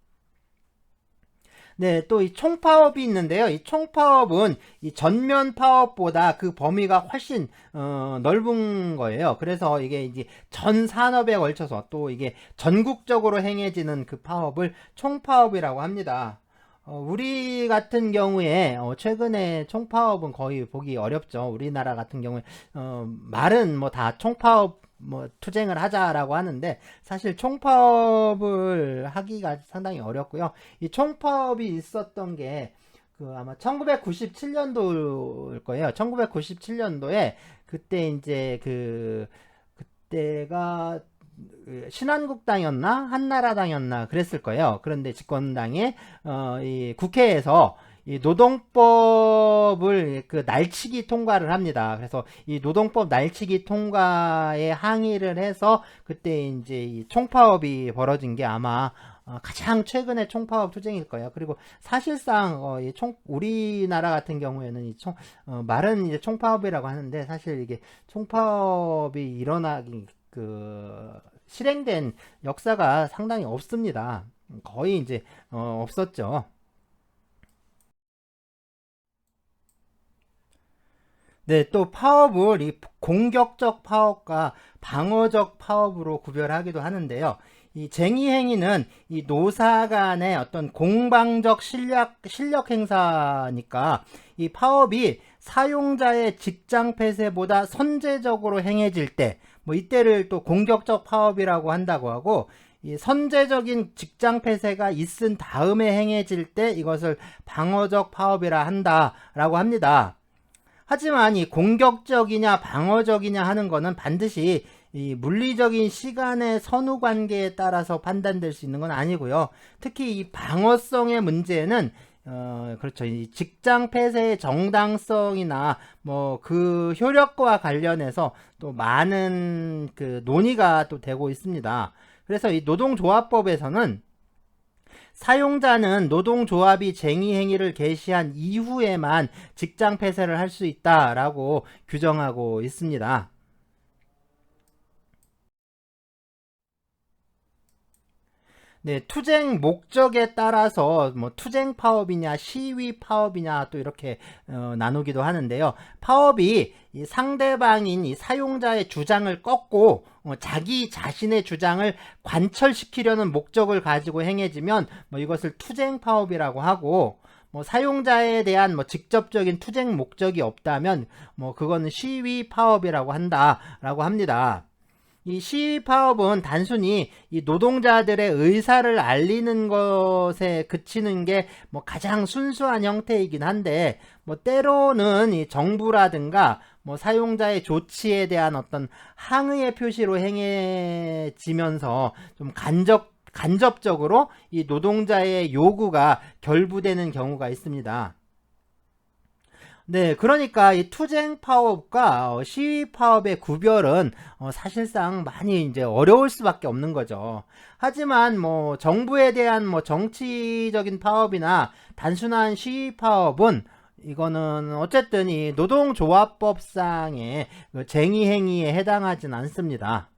네, 또 이 총파업이 있는데요. 이 총파업은 이 전면 파업보다 그 범위가 훨씬 넓은 거예요. 그래서 이게 이제 전 산업에 걸쳐서 또 이게 전국적으로 행해지는 그 파업을 총파업이라고 합니다. 우리 같은 경우에 최근에 총파업은 거의 보기 어렵죠. 우리나라 같은 경우에 말은 뭐 다 총파업 뭐 투쟁을 하자라고 하는데 사실 총파업을 하기가 상당히 어렵고요. 이 총파업이 있었던 게 아마 1997년도일 거예요. 1997년도에 그때 이제 그때가 신한국당이었나 한나라당이었나 그랬을 거예요. 그런데 집권당이 이 국회에서 이 노동법을 날치기 통과를 합니다. 그래서 이 노동법 날치기 통과에 항의를 해서 그때 이제 이 총파업이 벌어진 게 아마 가장 최근의 총파업 투쟁일 거예요. 그리고 사실상 우리나라 같은 경우에는 말은 이제 총파업이라고 하는데 사실 이게 총파업이 일어나기 실행된 역사가 상당히 없습니다. 거의 이제 없었죠. 네, 또 파업을 이 공격적 파업과 방어적 파업으로 구별하기도 하는데요. 이 쟁의 행위는 이 노사 간의 어떤 공방적 실력 행사니까 이 파업이 사용자의 직장 폐쇄보다 선제적으로 행해질 때, 뭐 이때를 또 공격적 파업이라고 한다고 하고, 이 선제적인 직장 폐쇄가 있은 다음에 행해질 때 이것을 방어적 파업이라 한다라고 합니다. 하지만 이 공격적이냐 방어적이냐 하는 거는 반드시 이 물리적인 시간의 선후 관계에 따라서 판단될 수 있는 건 아니고요. 특히 이 방어성의 문제는 그렇죠. 이 직장 폐쇄의 정당성이나 뭐 그 효력과 관련해서 또 많은 논의가 또 되고 있습니다. 그래서 이 노동조합법에서는 사용자는 노동조합이 쟁의 행위를 개시한 이후에만 직장 폐쇄를 할 수 있다라고 규정하고 있습니다. 네, 투쟁 목적에 따라서 뭐 투쟁 파업이냐 시위 파업이냐 또 이렇게 나누기도 하는데요. 파업이 이 상대방인 이 사용자의 주장을 꺾고 자기 자신의 주장을 관철시키려는 목적을 가지고 행해지면 뭐 이것을 투쟁 파업이라고 하고, 뭐 사용자에 대한 뭐 직접적인 투쟁 목적이 없다면 뭐 그거는 시위 파업이라고 한다라고 합니다. 이 시위파업은 단순히 이 노동자들의 의사를 알리는 것에 그치는 게 뭐 가장 순수한 형태이긴 한데, 뭐 때로는 이 정부라든가 뭐 사용자의 조치에 대한 어떤 항의의 표시로 행해지면서 좀 간접적으로 이 노동자의 요구가 결부되는 경우가 있습니다. 네, 그러니까 이 투쟁 파업과 시위 파업의 구별은 사실상 많이 이제 어려울 수밖에 없는 거죠. 하지만 뭐 정부에 대한 뭐 정치적인 파업이나 단순한 시위 파업은 이거는 어쨌든 이 노동조합법상의 그 쟁의 행위에 해당하진 않습니다.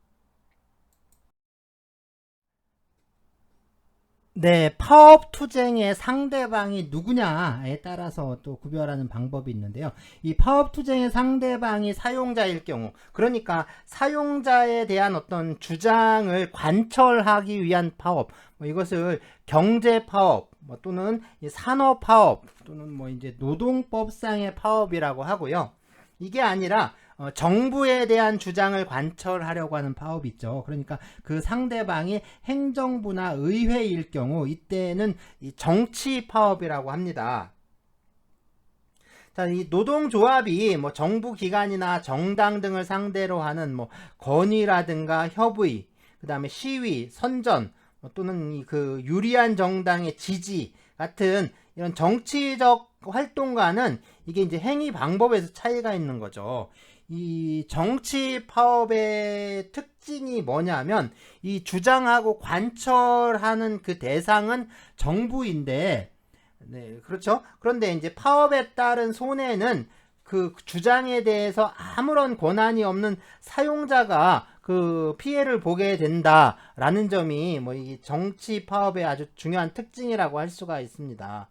네, 파업 투쟁의 상대방이 누구냐에 따라서 또 구별하는 방법이 있는데요. 이 파업 투쟁의 상대방이 사용자일 경우, 그러니까 사용자에 대한 어떤 주장을 관철하기 위한 파업, 뭐 이것을 경제 파업, 뭐 또는 산업 파업, 또는 뭐 이제 노동법상의 파업이라고 하고요. 이게 아니라 정부에 대한 주장을 관철하려고 하는 파업이 있죠. 그러니까 그 상대방이 행정부나 의회일 경우 이때는 이 정치 파업이라고 합니다. 자, 이 노동조합이 뭐 정부 기관이나 정당 등을 상대로 하는 뭐 건의라든가 협의, 그 다음에 시위, 선전, 또는 그 유리한 정당의 지지 같은 이런 정치적 활동과는 이게 이제 행위 방법에서 차이가 있는 거죠. 이 정치 파업의 특징이 뭐냐면 이 주장하고 관철하는 그 대상은 정부인데, 네, 그렇죠. 그런데 이제 파업에 따른 손해는 그 주장에 대해서 아무런 권한이 없는 사용자가 그 피해를 보게 된다라는 점이 뭐 이 정치 파업의 아주 중요한 특징이라고 할 수가 있습니다.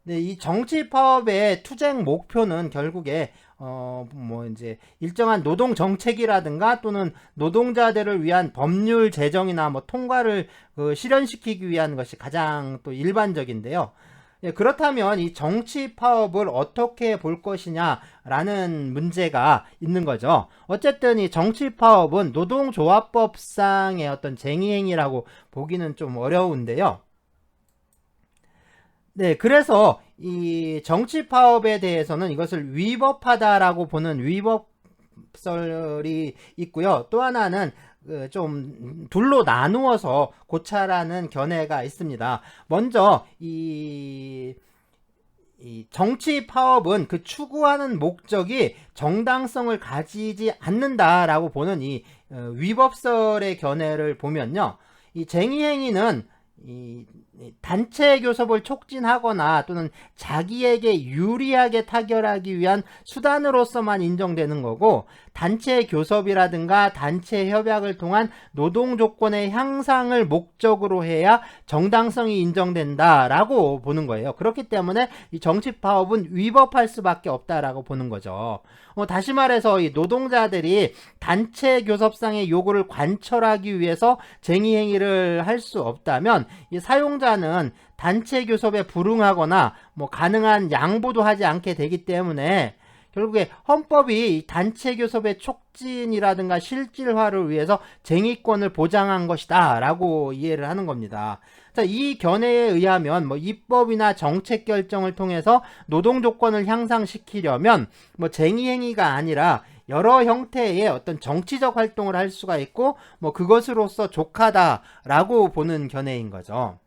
네, 이 정치 파업의 투쟁 목표는 결국에 뭐 이제 일정한 노동 정책이라든가 또는 노동자들을 위한 법률 제정이나 뭐 통과를 실현시키기 위한 것이 가장 또 일반적인데요. 예, 그렇다면 이 정치 파업을 어떻게 볼 것이냐라는 문제가 있는 거죠. 어쨌든 이 정치 파업은 노동조합법상의 어떤 쟁의행위라고 보기는 좀 어려운데요. 네, 그래서 이 정치 파업에 대해서는 이것을 위법하다라고 보는 위법설이 있고요. 또 하나는 좀 둘로 나누어서 고찰하는 견해가 있습니다. 먼저 이 정치 파업은 그 추구하는 목적이 정당성을 가지지 않는다라고 보는 이 위법설의 견해를 보면요. 이 쟁의 행위는 이 단체 교섭을 촉진하거나 또는 자기에게 유리하게 타결하기 위한 수단으로서만 인정되는 거고, 단체 교섭이라든가 단체 협약을 통한 노동 조건의 향상을 목적으로 해야 정당성이 인정된다라고 보는 거예요. 그렇기 때문에 이 정치 파업은 위법할 수밖에 없다라고 보는 거죠. 다시 말해서 이 노동자들이 단체 교섭상의 요구를 관철하기 위해서 쟁의 행위를 할 수 없다면 이 사용자는 단체 교섭에 불응하거나 뭐 가능한 양보도 하지 않게 되기 때문에 결국에 헌법이 단체 교섭의 촉진이라든가 실질화를 위해서 쟁의권을 보장한 것이다 라고 이해를 하는 겁니다. 자, 이 견해에 의하면 뭐 입법이나 정책 결정을 통해서 노동 조건을 향상시키려면 뭐 쟁의 행위가 아니라 여러 형태의 어떤 정치적 활동을 할 수가 있고 뭐 그것으로서 족하다라고 보는 견해인 거죠.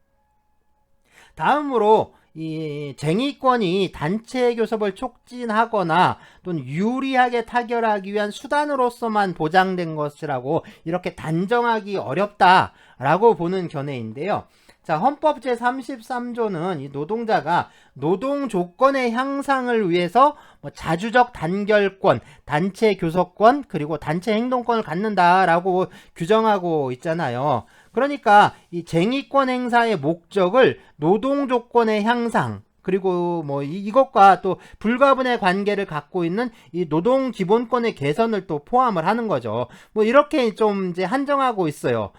다음으로 이 쟁의권이 단체 교섭을 촉진하거나 또는 유리하게 타결하기 위한 수단으로서만 보장된 것이라고 이렇게 단정하기 어렵다라고 보는 견해인데요. 자, 헌법 제33조는 이 노동자가 노동 조건의 향상을 위해서 뭐 자주적 단결권, 단체 교섭권, 그리고 단체 행동권을 갖는다라고 규정하고 있잖아요. 그러니까 이 쟁의권 행사의 목적을 노동 조건의 향상, 그리고 뭐 이것과 또 불가분의 관계를 갖고 있는 이 노동 기본권의 개선을 또 포함을 하는 거죠. 뭐 이렇게 좀 이제 한정하고 있어요.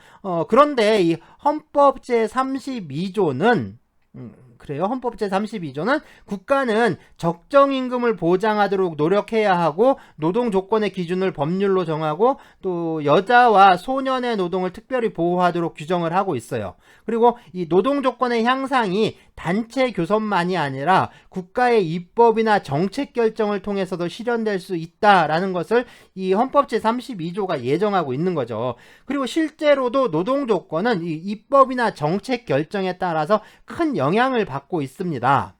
그런데 이 헌법 제32조는 그래요. 헌법 제32조는 국가는 적정 임금을 보장하도록 노력해야 하고 노동 조건의 기준을 법률로 정하고 또 여자와 소년의 노동을 특별히 보호하도록 규정을 하고 있어요. 그리고 이 노동 조건의 향상이 단체 교섭만이 아니라 국가의 입법이나 정책 결정을 통해서도 실현될 수 있다라는 것을 이 헌법 제32조가 예정하고 있는 거죠. 그리고 실제로도 노동 조건은 이 입법이나 정책 결정에 따라서 큰 영향을 받고 있습니다.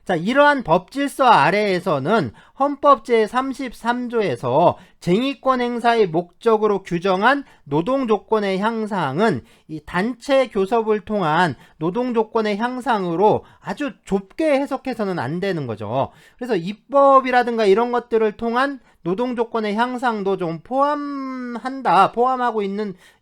자, 이러한 법 질서 아래에서는 헌법 제33조에서 쟁의권 행사의 목적으로 규정한 노동 조건의 향상은 이 단체 교섭을 통한 노동 조건의 향상으로 아주 좁게 해석해서는 안 되는 거죠. 그래서 입법이라든가 이런 것들을 통한 노동 조건의 향상도 좀 포함하고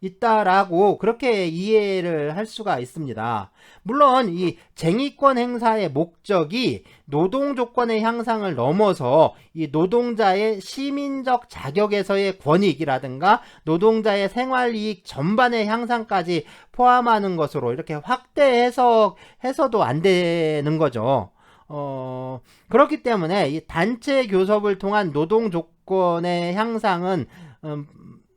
있다라고 그렇게 이해를 할 수가 있습니다. 물론 이 쟁의권 행사의 목적이 노동 조건의 향상을 넘어서 이 노동자의 시민적 자격에서의 권익이라든가 노동자의 생활이익 전반의 향상까지 포함하는 것으로 이렇게 확대 해석해서도 안 되는 거죠. 그렇기 때문에 이 단체 교섭을 통한 노동 조건의 향상은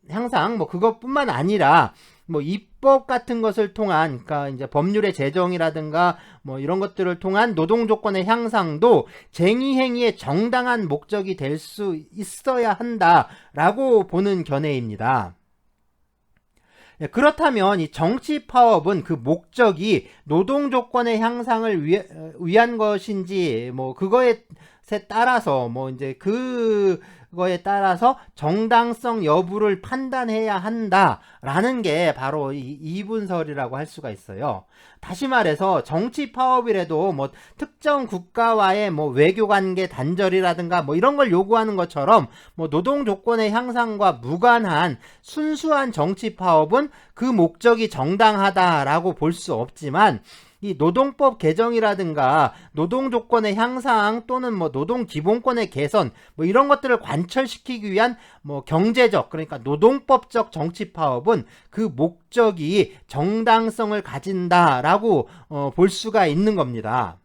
향상 그것뿐만 아니라 입법 같은 것을 통한, 그러니까 이제 법률의 제정이라든가 이런 것들을 통한 노동 조건의 향상도 쟁의 행위의 정당한 목적이 될 수 있어야 한다라고 보는 견해입니다. 그렇다면 이 정치 파업은 그 목적이 노동 조건의 향상을 위한 것인지 그거에 따라서 그거에 따라서 정당성 여부를 판단해야 한다라는 게 바로 이 이분설이라고 할 수가 있어요. 다시 말해서 정치 파업이라도 특정 국가와의 외교관계 단절이라든가 이런 걸 요구하는 것처럼 노동 조건의 향상과 무관한 순수한 정치 파업은 그 목적이 정당하다라고 볼 수 없지만 이 노동법 개정이라든가 노동 조건의 향상 또는 노동 기본권의 개선 이런 것들을 관철시키기 위한 경제적, 그러니까 노동법적 정치 파업은 그 목적이 정당성을 가진다라고 볼 수가 있는 겁니다.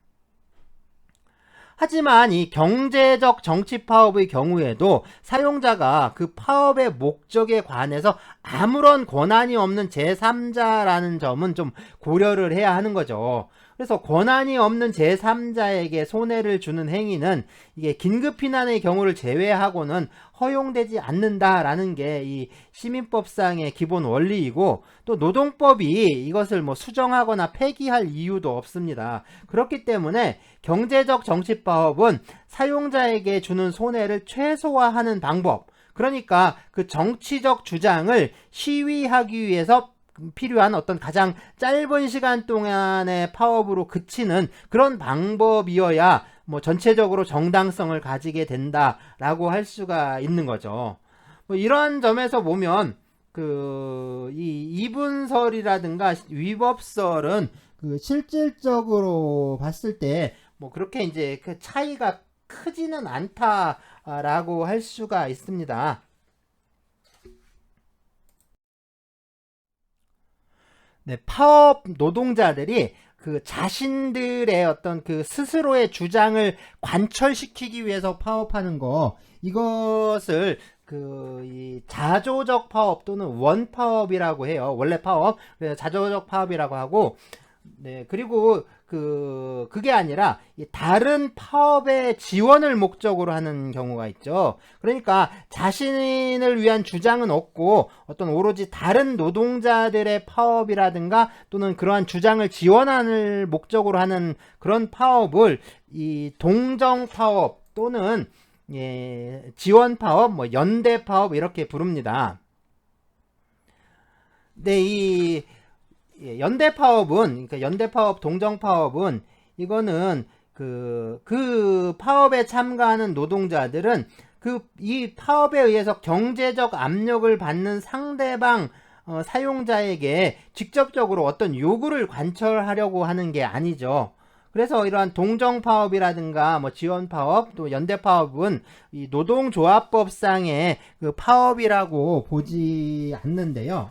하지만 이 경제적 정치 파업의 경우에도 사용자가 그 파업의 목적에 관해서 아무런 권한이 없는 제3자라는 점은 좀 고려를 해야 하는 거죠. 그래서 권한이 없는 제3자에게 손해를 주는 행위는 이게 긴급피난의 경우를 제외하고는 허용되지 않는다라는 게 이 시민법상의 기본 원리이고 또 노동법이 이것을 수정하거나 폐기할 이유도 없습니다. 그렇기 때문에 경제적 정치파업은 사용자에게 주는 손해를 최소화하는 방법, 그러니까 그 정치적 주장을 시위하기 위해서 필요한 어떤 가장 짧은 시간 동안의 파업으로 그치는 그런 방법이어야 전체적으로 정당성을 가지게 된다라고 할 수가 있는 거죠. 이런 점에서 보면 이 이분설이라든가 위법설은 실질적으로 봤을 때 그렇게 이제 그 차이가 크지는 않다라고 할 수가 있습니다. 네, 파업 노동자들이 그 자신들의 어떤 그 스스로의 주장을 관철시키기 위해서 파업하는 거, 이것을 이 자조적 파업 또는 원파업이라고 해요. 원래 파업, 그래서 자조적 파업이라고 하고, 네, 그리고 그게 아니라 다른 파업의 지원을 목적으로 하는 경우가 있죠. 그러니까 자신을 위한 주장은 없고 어떤 오로지 다른 노동자들의 파업이라든가 또는 그러한 주장을 지원하는 목적으로 하는 그런 파업을 이 동정 파업 또는 지원 파업, 연대 파업 이렇게 부릅니다. 네, 연대 파업은, 그러니까 연대 파업, 동정 파업은 이거는 그 파업에 참가하는 노동자들은 이 파업에 의해서 경제적 압력을 받는 상대방 사용자에게 직접적으로 어떤 요구를 관철하려고 하는 게 아니죠. 그래서 이러한 동정 파업이라든가 지원 파업 또 연대 파업은 이 노동조합법상의 그 파업이라고 보지 않는데요.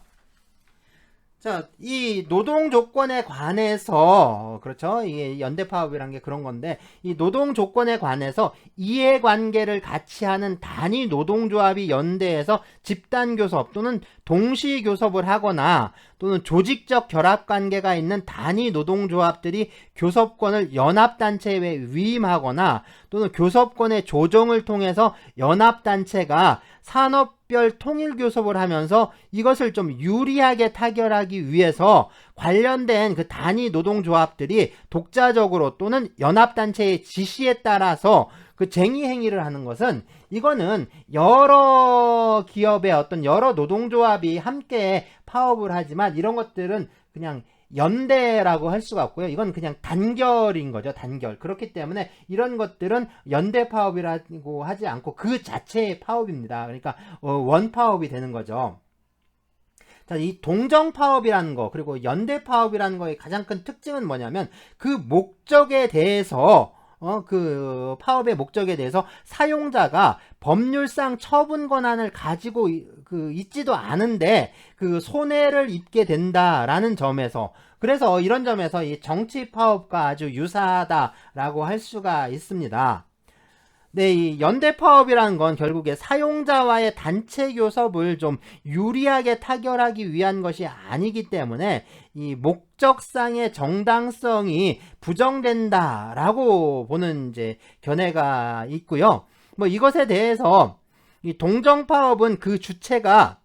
자, 이 노동 조건에 관해서, 그렇죠? 이게 연대파업이란 게 그런 건데, 이 노동 조건에 관해서 이해관계를 같이 하는 단위 노동조합이 연대해서 집단교섭 또는 동시교섭을 하거나, 또는 조직적 결합관계가 있는 단위 노동조합들이 교섭권을 연합단체에 위임하거나, 또는 교섭권의 조정을 통해서 연합단체가 산업별 통일교섭을 하면서 이것을 좀 유리하게 타결하기 위해서 관련된 그 단위 노동조합들이 독자적으로 또는 연합단체의 지시에 따라서 그 쟁의 행위를 하는 것은, 이거는 여러 기업의 어떤 여러 노동조합이 함께 파업을 하지만 이런 것들은 그냥 연대라고 할 수가 없고요. 이건 그냥 단결인 거죠. 단결. 그렇기 때문에 이런 것들은 연대 파업이라고 하지 않고 그 자체의 파업입니다. 그러니까 원파업이 되는 거죠. 자, 이 동정 파업이라는 거, 그리고 연대 파업이라는 거의 가장 큰 특징은 뭐냐면 그 목적에 대해서 그 파업의 목적에 대해서 사용자가 법률상 처분 권한을 가지고 있지도 않은데 그 손해를 입게 된다라는 점에서, 그래서 이런 점에서 이 정치 파업과 아주 유사하다라고 할 수가 있습니다. 네, 이 연대 파업이라는 건 결국에 사용자와의 단체 교섭을 좀 유리하게 타결하기 위한 것이 아니기 때문에 이 목적상의 정당성이 부정된다라고 보는 이제 견해가 있고요. 뭐 이것에 대해서 이 동정 파업은 그 주체가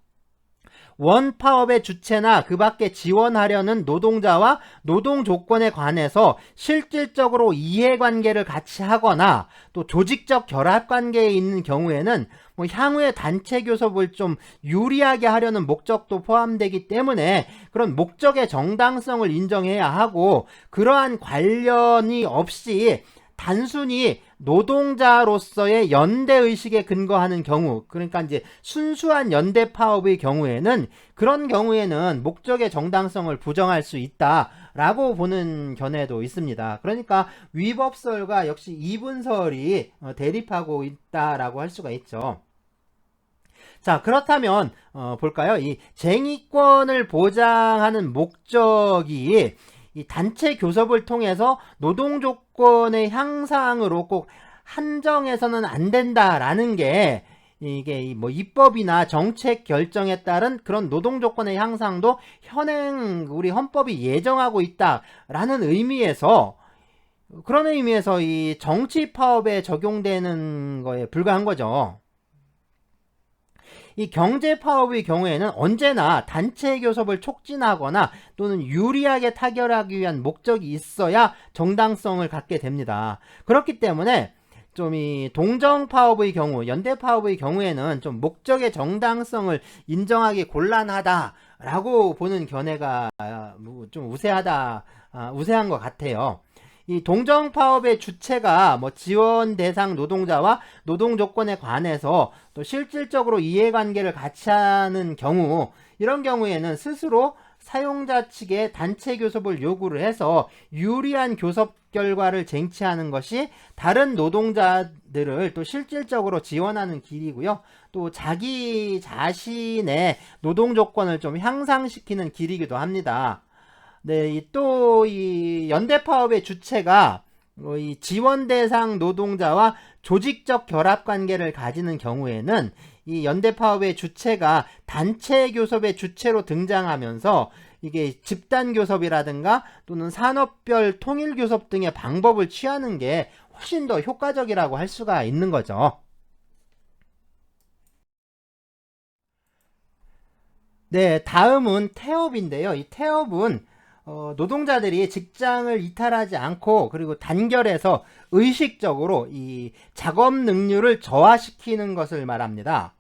원파업의 주체나 그 밖에 지원하려는 노동자와 노동 조건에 관해서 실질적으로 이해관계를 같이 하거나 또 조직적 결합관계에 있는 경우에는 뭐 향후의 단체 교섭을 좀 유리하게 하려는 목적도 포함되기 때문에 그런 목적의 정당성을 인정해야 하고, 그러한 관련이 없이 단순히 노동자로서의 연대의식에 근거하는 경우, 그러니까 이제 순수한 연대 파업의 경우에는, 그런 경우에는 목적의 정당성을 부정할 수 있다라고 보는 견해도 있습니다. 그러니까 위법설과 역시 이분설이 대립하고 있다라고 할 수가 있죠. 자, 그렇다면 볼까요? 이 쟁의권을 보장하는 목적이 이 단체 교섭을 통해서 노동 조건의 향상으로 꼭 한정해서는 안 된다라는 게, 이게 뭐 입법이나 정책 결정에 따른 그런 노동 조건의 향상도 현행 우리 헌법이 예정하고 있다라는 의미에서, 그런 의미에서 이 정치 파업에 적용되는 거에 불과한 거죠. 이 경제 파업의 경우에는 언제나 단체 교섭을 촉진하거나 또는 유리하게 타결하기 위한 목적이 있어야 정당성을 갖게 됩니다. 그렇기 때문에 좀 이 동정 파업의 경우, 연대 파업의 경우에는 좀 목적의 정당성을 인정하기 곤란하다라고 보는 견해가 좀 우세한 것 같아요. 이 동정 파업의 주체가 뭐 지원 대상 노동자와 노동 조건에 관해서 또 실질적으로 이해관계를 같이 하는 경우, 이런 경우에는 스스로 사용자 측에 단체 교섭을 요구를 해서 유리한 교섭 결과를 쟁취하는 것이 다른 노동자들을 또 실질적으로 지원하는 길이고요. 또 자기 자신의 노동 조건을 좀 향상시키는 길이기도 합니다. 네, 또 이 연대 파업의 주체가 이 지원 대상 노동자와 조직적 결합 관계를 가지는 경우에는 이 연대 파업의 주체가 단체 교섭의 주체로 등장하면서 이게 집단 교섭이라든가 또는 산업별 통일 교섭 등의 방법을 취하는 게 훨씬 더 효과적이라고 할 수가 있는 거죠. 네, 다음은 태업인데요. 이 태업은 노동자들이 직장을 이탈하지 않고 그리고 단결해서 의식적으로 이 작업 능률을 저하시키는 것을 말합니다.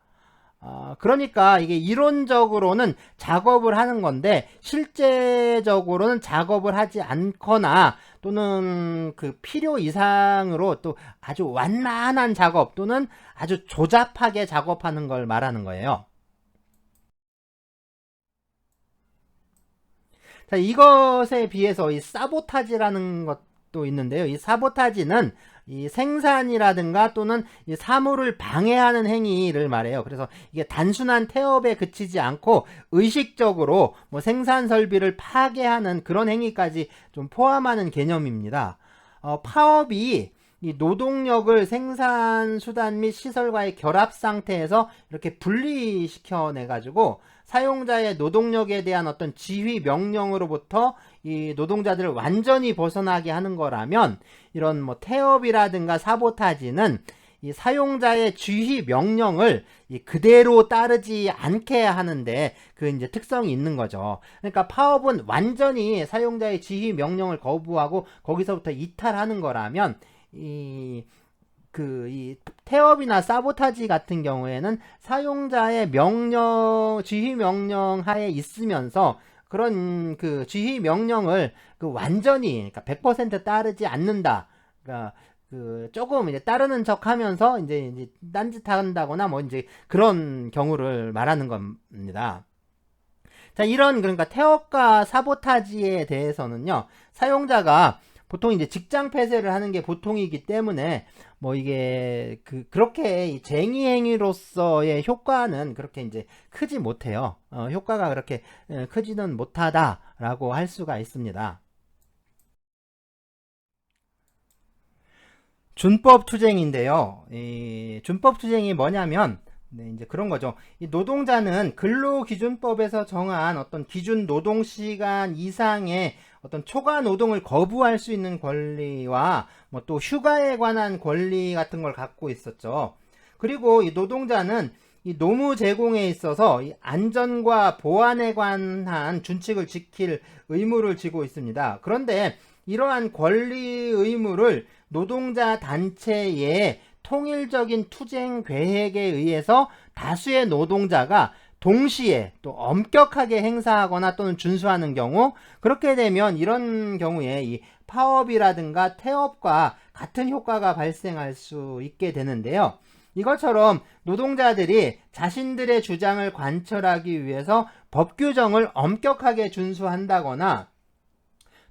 그러니까 이게 이론적으로는 작업을 하는 건데 실제적으로는 작업을 하지 않거나 또는 그 필요 이상으로 또 아주 완만한 작업 또는 아주 조잡하게 작업하는 걸 말하는 거예요. 자, 이것에 비해서 이 사보타지라는 것도 있는데요. 이 사보타지는 이 생산이라든가 또는 이 사물을 방해하는 행위를 말해요. 그래서 이게 단순한 태업에 그치지 않고 의식적으로 뭐 생산 설비를 파괴하는 그런 행위까지 좀 포함하는 개념입니다. 파업이 이 노동력을 생산 수단 및 시설과의 결합 상태에서 이렇게 분리시켜내 가지고 사용자의 노동력에 대한 어떤 지휘 명령으로부터 이 노동자들을 완전히 벗어나게 하는 거라면, 이런 뭐 태업이라든가 사보타지는 이 사용자의 지휘 명령을 그대로 따르지 않게 하는데 그 이제 특성이 있는 거죠. 그러니까 파업은 완전히 사용자의 지휘 명령을 거부하고 거기서부터 이탈하는 거라면, 이 태업이나 사보타지 같은 경우에는 사용자의 지휘 명령 하에 있으면서 그런 그 지휘 명령을 완전히, 그러니까 100% 따르지 않는다. 그러니까 조금 이제 따르는 척 하면서 이제 딴짓 한다거나 뭐 이제 그런 경우를 말하는 겁니다. 자, 그러니까 태업과 사보타지에 대해서는요, 사용자가 보통 이제 직장 폐쇄를 하는 게 보통이기 때문에 뭐 이게 그렇게 쟁의 행위로서의 효과는 그렇게 이제 크지 못해요. 효과가 그렇게 크지는 못하다라고 할 수가 있습니다. 준법 투쟁인데요. 이 준법 투쟁이 뭐냐면, 네, 이제 그런 거죠. 이 노동자는 근로기준법에서 정한 어떤 기준 노동시간 이상의 어떤 초과 노동을 거부할 수 있는 권리와 뭐 또 휴가에 관한 권리 같은 걸 갖고 있었죠. 그리고 이 노동자는 이 노무 제공에 있어서 이 안전과 보안에 관한 준칙을 지킬 의무를 지고 있습니다. 그런데 이러한 권리 의무를 노동자 단체의 통일적인 투쟁 계획에 의해서 다수의 노동자가 동시에 또 엄격하게 행사하거나 또는 준수하는 경우, 그렇게 되면 이런 경우에 이 파업이라든가 태업과 같은 효과가 발생할 수 있게 되는데요. 이것처럼 노동자들이 자신들의 주장을 관철하기 위해서 법 규정을 엄격하게 준수한다거나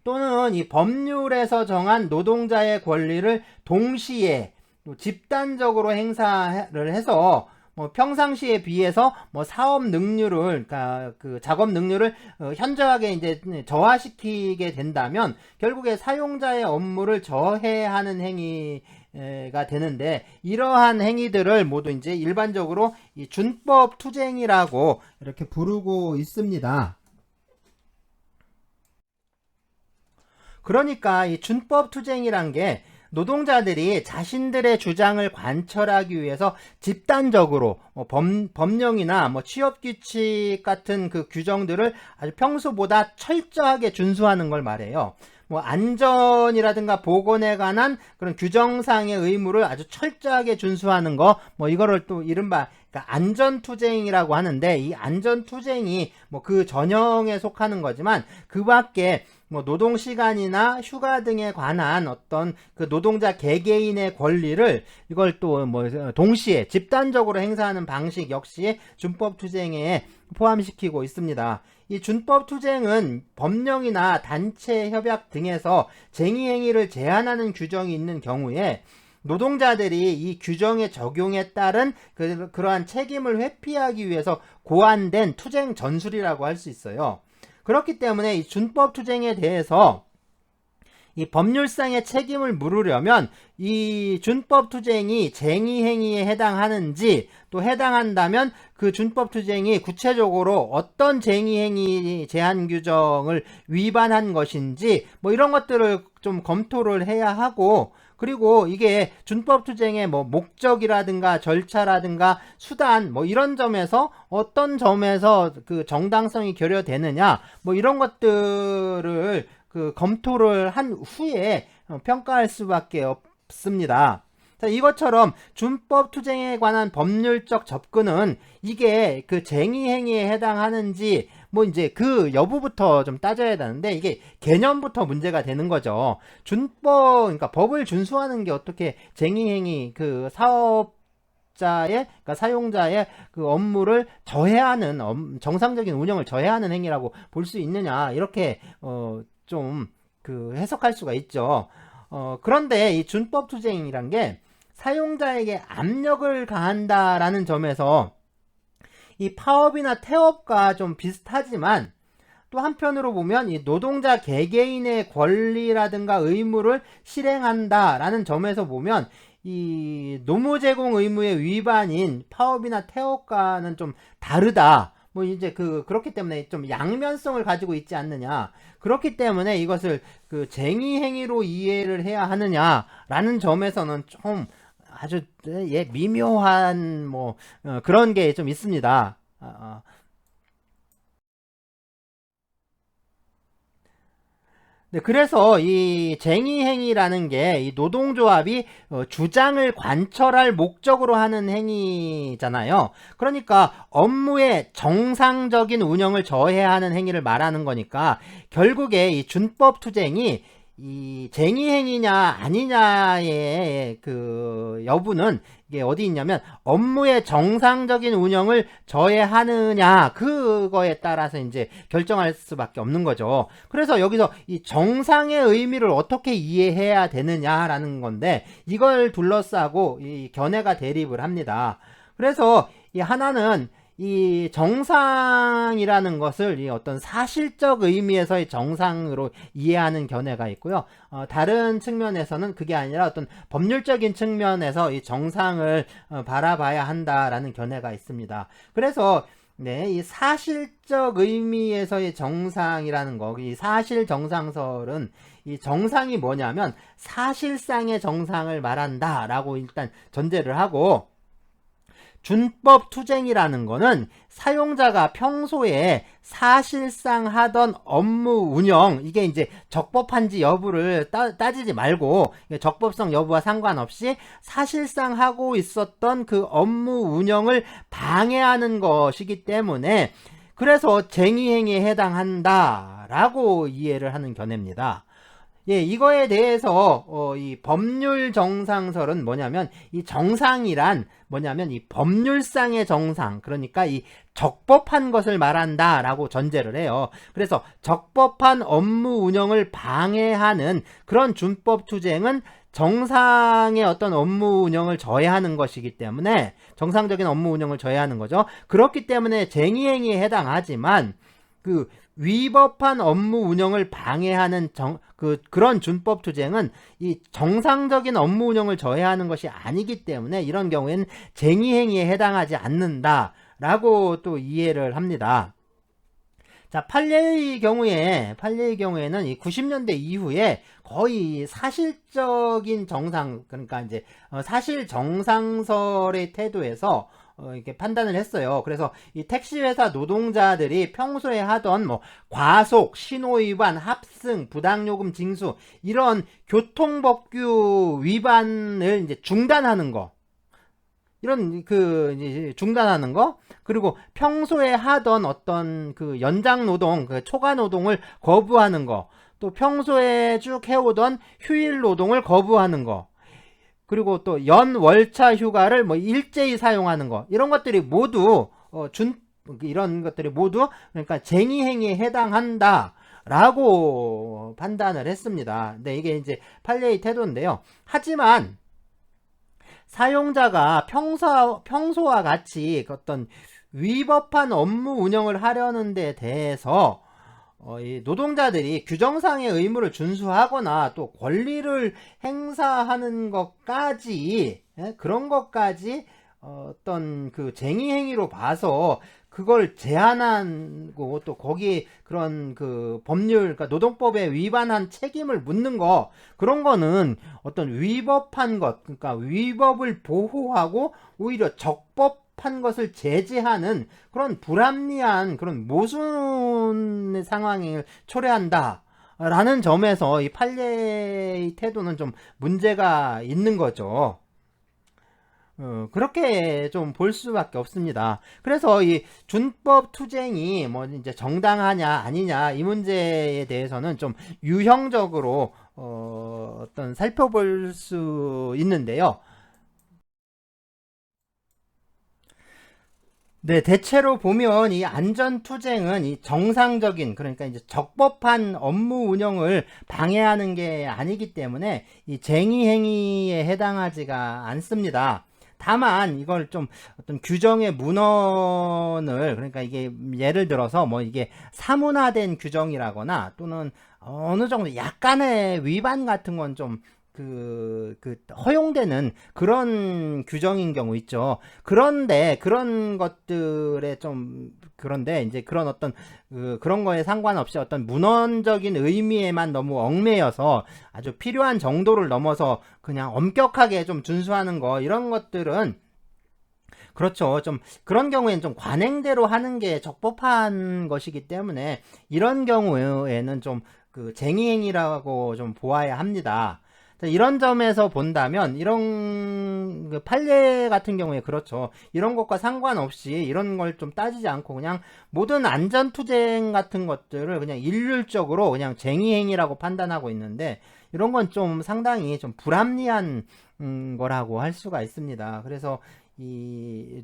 또는 이 법률에서 정한 노동자의 권리를 동시에 집단적으로 행사를 해서 뭐 평상시에 비해서 뭐 사업 능률을, 그러니까 그 작업 능률을 현저하게 이제 저하시키게 된다면 결국에 사용자의 업무를 저해하는 행위가 되는데, 이러한 행위들을 모두 이제 일반적으로 이 준법 투쟁이라고 이렇게 부르고 있습니다. 그러니까 이 준법 투쟁이란 게 노동자들이 자신들의 주장을 관철하기 위해서 집단적으로 뭐 법령이나 뭐 취업규칙 같은 그 규정들을 아주 평소보다 철저하게 준수하는 걸 말해요. 뭐 안전이라든가 보건에 관한 그런 규정상의 의무를 아주 철저하게 준수하는 거, 뭐 이거를 또 이른바 그러니까 안전투쟁이라고 하는데, 이 안전투쟁이 뭐 그 전형에 속하는 거지만 그 밖에 뭐 노동시간이나 휴가 등에 관한 어떤 그 노동자 개개인의 권리를 이걸 또 뭐 동시에 집단적으로 행사하는 방식 역시 준법투쟁에 포함시키고 있습니다. 이 준법투쟁은 법령이나 단체 협약 등에서 쟁의행위를 제한하는 규정이 있는 경우에 노동자들이 이 규정의 적용에 따른 그러한 책임을 회피하기 위해서 고안된 투쟁 전술이라고 할 수 있어요. 그렇기 때문에 이 준법 투쟁에 대해서 이 법률상의 책임을 물으려면 이 준법 투쟁이 쟁의 행위에 해당하는지, 또 해당한다면 그 준법 투쟁이 구체적으로 어떤 쟁의 행위 제한 규정을 위반한 것인지 뭐 이런 것들을 좀 검토를 해야 하고, 그리고 이게 준법투쟁의 뭐 목적이라든가 절차라든가 수단 뭐 이런 점에서 어떤 점에서 그 정당성이 결여되느냐 뭐 이런 것들을 검토를 한 후에 평가할 수밖에 없습니다. 자, 이것처럼 준법투쟁에 관한 법률적 접근은 이게 그 쟁의행위에 해당하는지 뭐 이제 그 여부부터 좀 따져야 되는데, 이게 개념부터 문제가 되는 거죠. 그러니까 법을 준수하는 게 어떻게 쟁의행위, 그 사업자의, 그러니까 사용자의 그 업무를 저해하는, 정상적인 운영을 저해하는 행위라고 볼 수 있느냐, 이렇게 좀 해석할 수가 있죠. 그런데 이 준법투쟁이란 게 사용자에게 압력을 가한다라는 점에서 이 파업이나 태업과 좀 비슷하지만 또 한편으로 보면 이 노동자 개개인의 권리라든가 의무를 실행한다라는 점에서 보면 이 노무 제공 의무의 위반인 파업이나 태업과는 좀 다르다. 뭐 이제 그렇기 때문에 좀 양면성을 가지고 있지 않느냐. 그렇기 때문에 이것을 그 쟁의 행위로 이해를 해야 하느냐라는 점에서는 좀 아주 미묘한 뭐 그런 게 좀 있습니다. 네, 그래서 이 쟁의행위라는 게 이 노동조합이 주장을 관철할 목적으로 하는 행위잖아요. 그러니까 업무의 정상적인 운영을 저해하는 행위를 말하는 거니까 결국에 이 준법투쟁이 이 쟁의행위냐 아니냐의 그 여부는 이게 어디 있냐면 업무의 정상적인 운영을 저해하느냐 그거에 따라서 이제 결정할 수밖에 없는 거죠. 그래서 여기서 이 정상의 의미를 어떻게 이해해야 되느냐라는 건데 이걸 둘러싸고 이 견해가 대립을 합니다. 그래서 이 하나는 이 정상이라는 것을 이 어떤 사실적 의미에서의 정상으로 이해하는 견해가 있고요. 다른 측면에서는 그게 아니라 어떤 법률적인 측면에서 이 정상을 바라봐야 한다라는 견해가 있습니다. 그래서 네, 이 사실적 의미에서의 정상이라는 거, 이 사실 정상설은 이 정상이 뭐냐면 사실상의 정상을 말한다라고 일단 전제를 하고 준법 투쟁이라는 거는 사용자가 평소에 사실상 하던 업무 운영, 이게 이제 적법한지 여부를 따지지 말고 적법성 여부와 상관없이 사실상 하고 있었던 그 업무 운영을 방해하는 것이기 때문에 그래서 쟁의행위에 해당한다라고 이해를 하는 견해입니다. 예, 이거에 대해서 이 법률 정상설은 뭐냐면 이 정상이란 뭐냐면 이 법률상의 정상, 그러니까 이 적법한 것을 말한다라고 전제를 해요. 그래서 적법한 업무 운영을 방해하는 그런 준법 투쟁은 정상의 어떤 업무 운영을 저해하는 것이기 때문에 정상적인 업무 운영을 저해하는 거죠. 그렇기 때문에 쟁의행위에 해당하지만 그 위법한 업무 운영을 방해하는 그런 준법 투쟁은 이 정상적인 업무 운영을 저해하는 것이 아니기 때문에 이런 경우에는 쟁의행위에 해당하지 않는다라고 또 이해를 합니다. 자, 판례의 경우에는 이 90년대 이후에 거의 사실적인 정상, 그러니까 이제 사실 정상설의 태도에서 이렇게 판단을 했어요. 그래서 이 택시회사 노동자들이 평소에 하던 뭐 과속, 신호위반, 합승, 부당요금 징수 이런 교통법규 위반을 이제 중단하는 거, 이런 이제 중단하는 거, 그리고 평소에 하던 어떤 그 연장 노동, 그 초과 노동을 거부하는 거, 또 평소에 쭉 해오던 휴일 노동을 거부하는 거, 그리고 또 연월차 휴가를 뭐 일제히 사용하는 거, 이런 것들이 모두 이런 것들이 모두 그러니까 쟁의행위에 해당한다 라고 판단을 했습니다. 네, 이게 이제 판례의 태도인데요. 하지만 사용자가 평소와 같이 어떤 위법한 업무 운영을 하려는 데 대해서 이 노동자들이 규정상의 의무를 준수하거나 또 권리를 행사하는 것까지, 그런 것까지 어떤 그 쟁의행위로 봐서 그걸 제한하고 또 거기에 그런 그 법률, 그러니까 노동법에 위반한 책임을 묻는 거, 그런 거는 어떤 위법한 것, 그러니까 위법을 보호하고 오히려 적법한 것을 제재하는 그런 불합리한 그런 모순의 상황을 초래한다 라는 점에서 이 판례의 태도는 좀 문제가 있는 거죠. 그렇게 좀 볼 수밖에 없습니다. 그래서 이 준법 투쟁이 뭐 이제 정당하냐 아니냐 이 문제에 대해서는 좀 유형적으로 어떤 살펴볼 수 있는데요. 네, 대체로 보면 이 안전투쟁은 이 정상적인, 그러니까 이제 적법한 업무 운영을 방해하는 게 아니기 때문에 이 쟁의행위에 해당하지가 않습니다. 다만 이걸 좀 어떤 규정의 문헌을, 그러니까 이게 예를 들어서 뭐 이게 사문화된 규정이라거나 또는 어느 정도 약간의 위반 같은 건 좀 허용되는 그런 규정인 경우 있죠. 그런데 그런 것들에 좀, 그런데 이제 그런 어떤 그런 거에 상관없이 어떤 문헌적인 의미에만 너무 얽매여서 아주 필요한 정도를 넘어서 그냥 엄격하게 좀 준수하는 거, 이런 것들은 그렇죠. 좀 그런 경우에는 좀 관행대로 하는 게 적법한 것이기 때문에 이런 경우에는 좀 쟁의행위라고 좀 보아야 합니다. 이런 점에서 본다면 이런 판례 같은 경우에 그렇죠. 이런 것과 상관없이 이런 걸 좀 따지지 않고 그냥 모든 안전투쟁 같은 것들을 그냥 일률적으로 그냥 쟁의행위라고 판단하고 있는데, 이런 건 좀 상당히 좀 불합리한 거라고 할 수가 있습니다. 그래서 이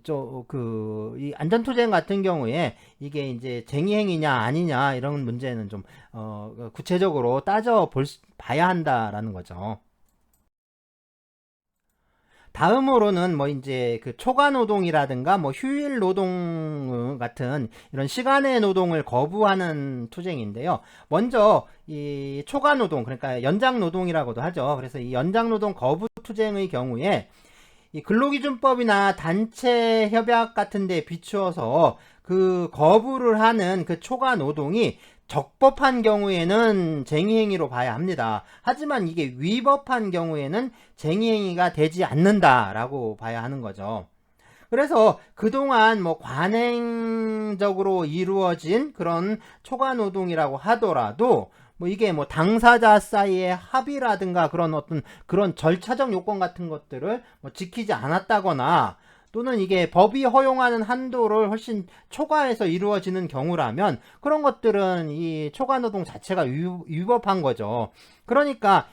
안전투쟁 같은 경우에 이게 이제 쟁의행위냐 아니냐 이런 문제는 좀 구체적으로 봐야 한다라는 거죠. 다음으로는 뭐 이제 초과 노동이라든가 뭐 휴일 노동 같은 이런 시간의 노동을 거부하는 투쟁인데요. 먼저 이 초과 노동, 그러니까 연장 노동이라고도 하죠. 그래서 이 연장 노동 거부 투쟁의 경우에 이 근로기준법이나 단체 협약 같은 데 비추어서 거부를 하는 초과 노동이 적법한 경우에는 쟁의행위로 봐야 합니다. 하지만 이게 위법한 경우에는 쟁의행위가 되지 않는다라고 봐야 하는 거죠. 그래서 그동안 뭐 관행적으로 이루어진 그런 초과 노동이라고 하더라도 뭐 이게 뭐 당사자 사이의 합의라든가 그런 어떤 그런 절차적 요건 같은 것들을 뭐 지키지 않았다거나, 또는 이게 법이 허용하는 한도를 훨씬 초과해서 이루어지는 경우라면 그런 것들은 이 초과 노동 자체가 위법한 거죠. 그러니까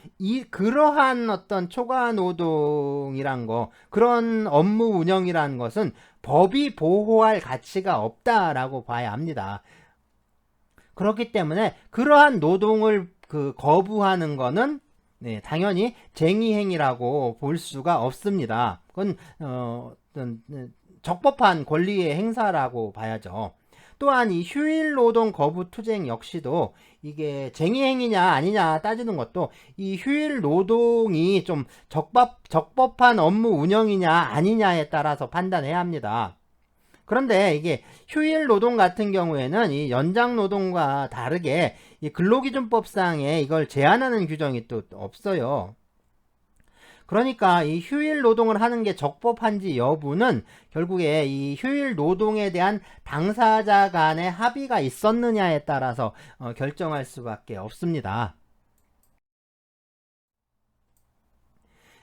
그러한 어떤 초과 노동이란 거, 그런 업무 운영이란 것은 법이 보호할 가치가 없다라고 봐야 합니다. 그렇기 때문에 그러한 노동을 거부하는 거는 당연히 쟁의행위라고 볼 수가 없습니다. 그건 적법한 권리의 행사라고 봐야죠. 또한 이 휴일 노동 거부 투쟁 역시도 이게 쟁의행위냐 아니냐 따지는 것도 이 휴일 노동이 좀 적법한 업무 운영이냐 아니냐에 따라서 판단해야 합니다. 그런데 이게 휴일 노동 같은 경우에는 이 연장 노동과 다르게 이 근로기준법상에 이걸 제한하는 규정이 또 없어요. 그러니까 이 휴일 노동을 하는 게 적법한지 여부는 결국에 이 휴일 노동에 대한 당사자 간의 합의가 있었느냐에 따라서 결정할 수밖에 없습니다.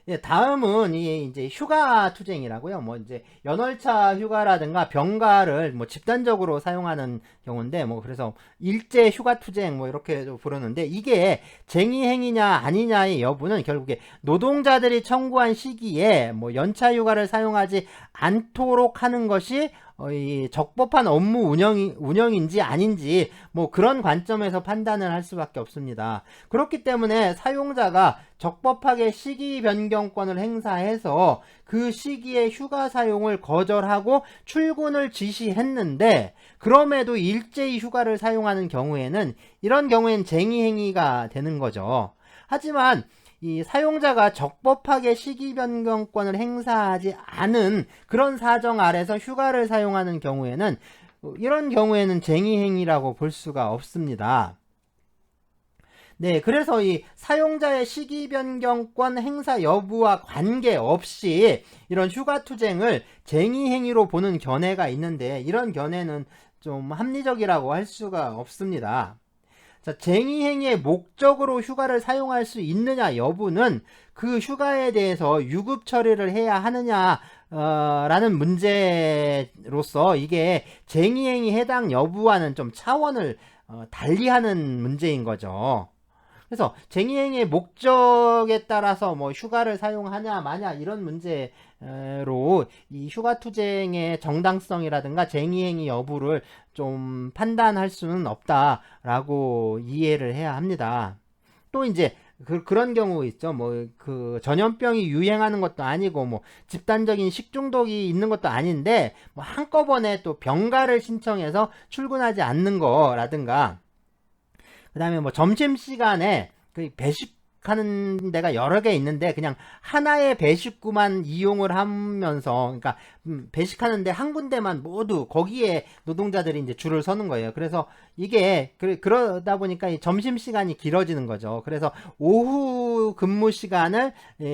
예, 다음은 이제 휴가 투쟁이라고요. 뭐 이제 연월차 휴가라든가 병가를 뭐 집단적으로 사용하는 경우인데, 뭐 그래서 일제 휴가 투쟁 뭐 이렇게 부르는데, 이게 쟁의행위냐 아니냐의 여부는 결국에 노동자들이 청구한 시기에 뭐 연차 휴가를 사용하지 않도록 하는 것이 이 적법한 업무 운영인지 아닌지 뭐 그런 관점에서 판단을 할 수밖에 없습니다. 그렇기 때문에 사용자가 적법하게 시기 변경권을 행사해서 그 시기에 휴가 사용을 거절하고 출근을 지시했는데, 그럼에도 일제히 휴가를 사용하는 경우에는 이런 경우엔 쟁의행위가 되는 거죠. 하지만 이 사용자가 적법하게 시기 변경권을 행사하지 않은 그런 사정 아래서 휴가를 사용하는 경우에는 이런 경우에는 쟁의행위라고 볼 수가 없습니다. 네, 그래서 이 사용자의 시기 변경권 행사 여부와 관계없이 이런 휴가 투쟁을 쟁의행위로 보는 견해가 있는데, 이런 견해는 좀 합리적이라고 할 수가 없습니다. 자, 쟁의행위의 목적으로 휴가를 사용할 수 있느냐 여부는 그 휴가에 대해서 유급 처리를 해야 하느냐 라는 문제로서 이게 쟁의행위 해당 여부와는 좀 차원을 달리하는 문제인 거죠. 그래서 쟁의행위의 목적에 따라서 뭐 휴가를 사용하냐 마냐 이런 문제는 이 휴가 투쟁의 정당성이라든가 쟁의행위 여부를 좀 판단할 수는 없다라고 이해를 해야 합니다. 또 이제 그런 경우 있죠. 뭐 그 전염병이 유행하는 것도 아니고 뭐 집단적인 식중독이 있는 것도 아닌데 뭐 한꺼번에 또 병가를 신청해서 출근하지 않는 거라든가, 그다음에 뭐 점심시간에 그 배식하는 데가 여러 개 있는데 그냥 하나의 배식구만 이용을 하면서, 그러니까 배식하는데 한 군데만 모두 거기에 노동자들이 이제 줄을 서는 거예요. 그래서 이게 그러다 보니까 이 점심시간이 길어지는 거죠. 그래서 오후 근무 시간을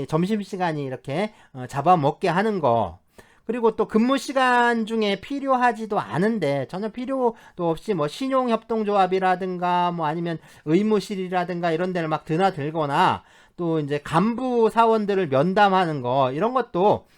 점심시간이 이렇게 잡아먹게 하는 거. 그리고 또 근무 시간 중에 필요하지도 않은데 전혀 필요도 없이 뭐 신용협동조합이라든가 뭐 아니면 의무실이라든가 이런 데를 막 드나들거나, 또 이제 간부 사원들을 면담하는 거, 이런 것도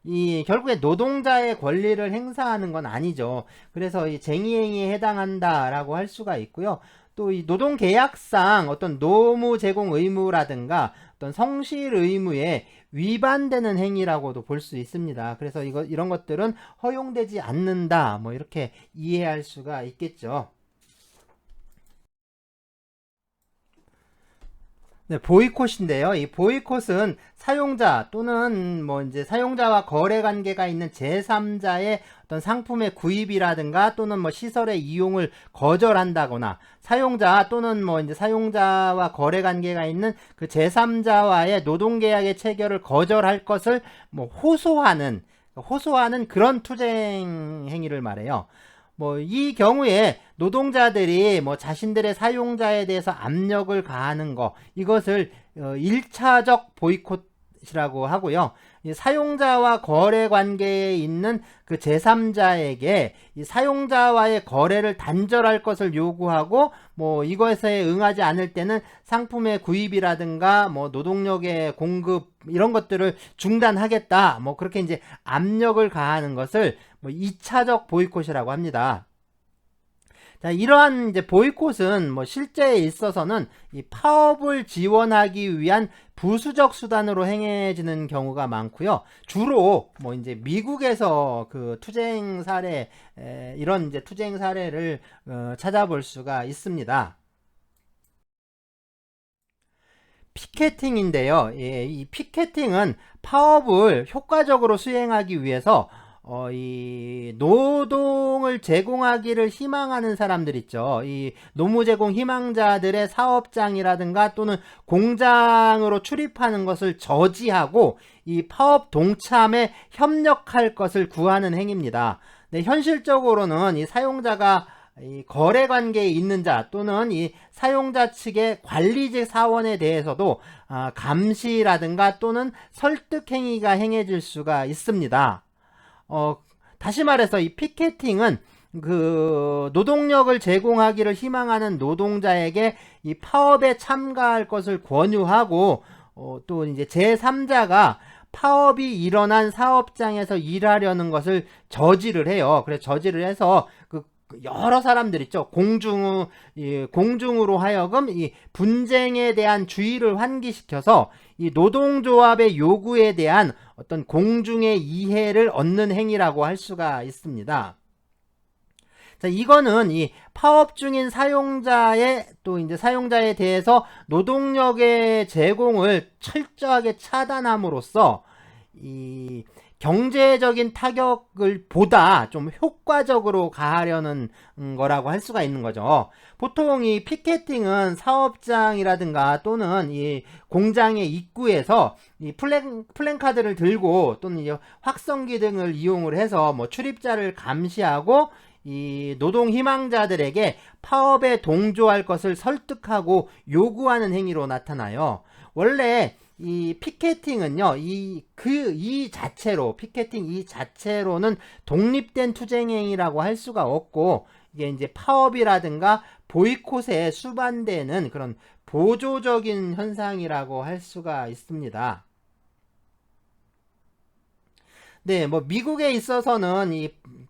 이 결국에 노동자의 권리를 행사하는 건 아니죠. 그래서 이 쟁의행위에 해당한다라고 할 수가 있고요. 또 이 노동계약상 어떤 노무 제공 의무라든가 어떤 성실 의무에 위반되는 행위라고도 볼 수 있습니다. 그래서 이런 것들은 허용되지 않는다, 뭐 이렇게 이해할 수가 있겠죠. 네, 보이콧인데요. 이 보이콧은 사용자 또는 뭐 이제 사용자와 거래 관계가 있는 제3자의 어떤 상품의 구입이라든가 또는 뭐 시설의 이용을 거절한다거나, 사용자 또는 뭐 이제 사용자와 거래 관계가 있는 그 제3자와의 노동계약의 체결을 거절할 것을 뭐 호소하는 그런 투쟁 행위를 말해요. 뭐 이 경우에 노동자들이 뭐 자신들의 사용자에 대해서 압력을 가하는 거, 이것을 1차적 보이콧이라고 하고요. 이 사용자와 거래 관계에 있는 그 제3자에게 이 사용자와의 거래를 단절할 것을 요구하고, 뭐 이것에 응하지 않을 때는 상품의 구입이라든가 뭐 노동력의 공급 이런 것들을 중단하겠다, 뭐 그렇게 이제 압력을 가하는 것을 뭐 2차적 보이콧이라고 합니다. 자, 이러한 이제 보이콧은 뭐 실제에 있어서는 이 파업을 지원하기 위한 부수적 수단으로 행해지는 경우가 많고요. 주로 뭐 이제 미국에서 그 투쟁 사례, 이런 이제 투쟁 사례를 찾아볼 수가 있습니다. 피켓팅인데요. 예, 이 피켓팅은 파업을 효과적으로 수행하기 위해서 이 노동을 제공하기를 희망하는 사람들 있죠. 이 노무 제공 희망자들의 사업장이라든가 또는 공장으로 출입하는 것을 저지하고 이 파업 동참에 협력할 것을 구하는 행위입니다. 네, 현실적으로는 이 사용자가 이 거래 관계에 있는 자 또는 이 사용자 측의 관리직 사원에 대해서도 감시라든가 또는 설득 행위가 행해질 수가 있습니다. 다시 말해서 이 피켓팅은 그 노동력을 제공하기를 희망하는 노동자에게 이 파업에 참가할 것을 권유하고, 또 이제 제3자가 파업이 일어난 사업장에서 일하려는 것을 저지를 해요. 그래서 저지를 해서 그 여러 사람들 있죠. 공중으로 하여금 이 분쟁에 대한 주의를 환기시켜서 이 노동조합의 요구에 대한 어떤 공중의 이해를 얻는 행위라고 할 수가 있습니다. 자, 이거는 이 파업 중인 또 이제 사용자에 대해서 노동력의 제공을 철저하게 차단함으로써 이 경제적인 타격을 보다 좀 효과적으로 가하려는 거라고 할 수가 있는 거죠. 보통 이 피켓팅은 사업장이라든가 또는 이 공장의 입구에서 이 플랜카드를 들고 또는 이 확성기 등을 이용을 해서 뭐 출입자를 감시하고 이 노동 희망자들에게 파업에 동조할 것을 설득하고 요구하는 행위로 나타나요. 원래 이 피켓팅은요, 피켓팅 이 자체로는 독립된 투쟁행위라고 할 수가 없고, 이게 이제 파업이라든가 보이콧에 수반되는 그런 보조적인 현상이라고 할 수가 있습니다. 네, 뭐 미국에 있어서는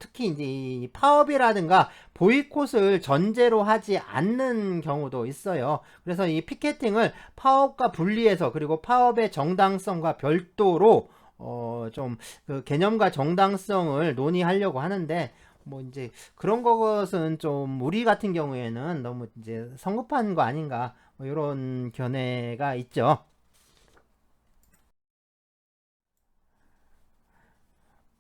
특히 이제 이 파업이라든가 보이콧을 전제로 하지 않는 경우도 있어요. 그래서 이 피켓팅을 파업과 분리해서, 그리고 파업의 정당성과 별도로 좀 그 개념과 정당성을 논의하려고 하는데 뭐 이제 그런 것은 좀 우리 같은 경우에는 너무 이제 성급한 거 아닌가 뭐 이런 견해가 있죠.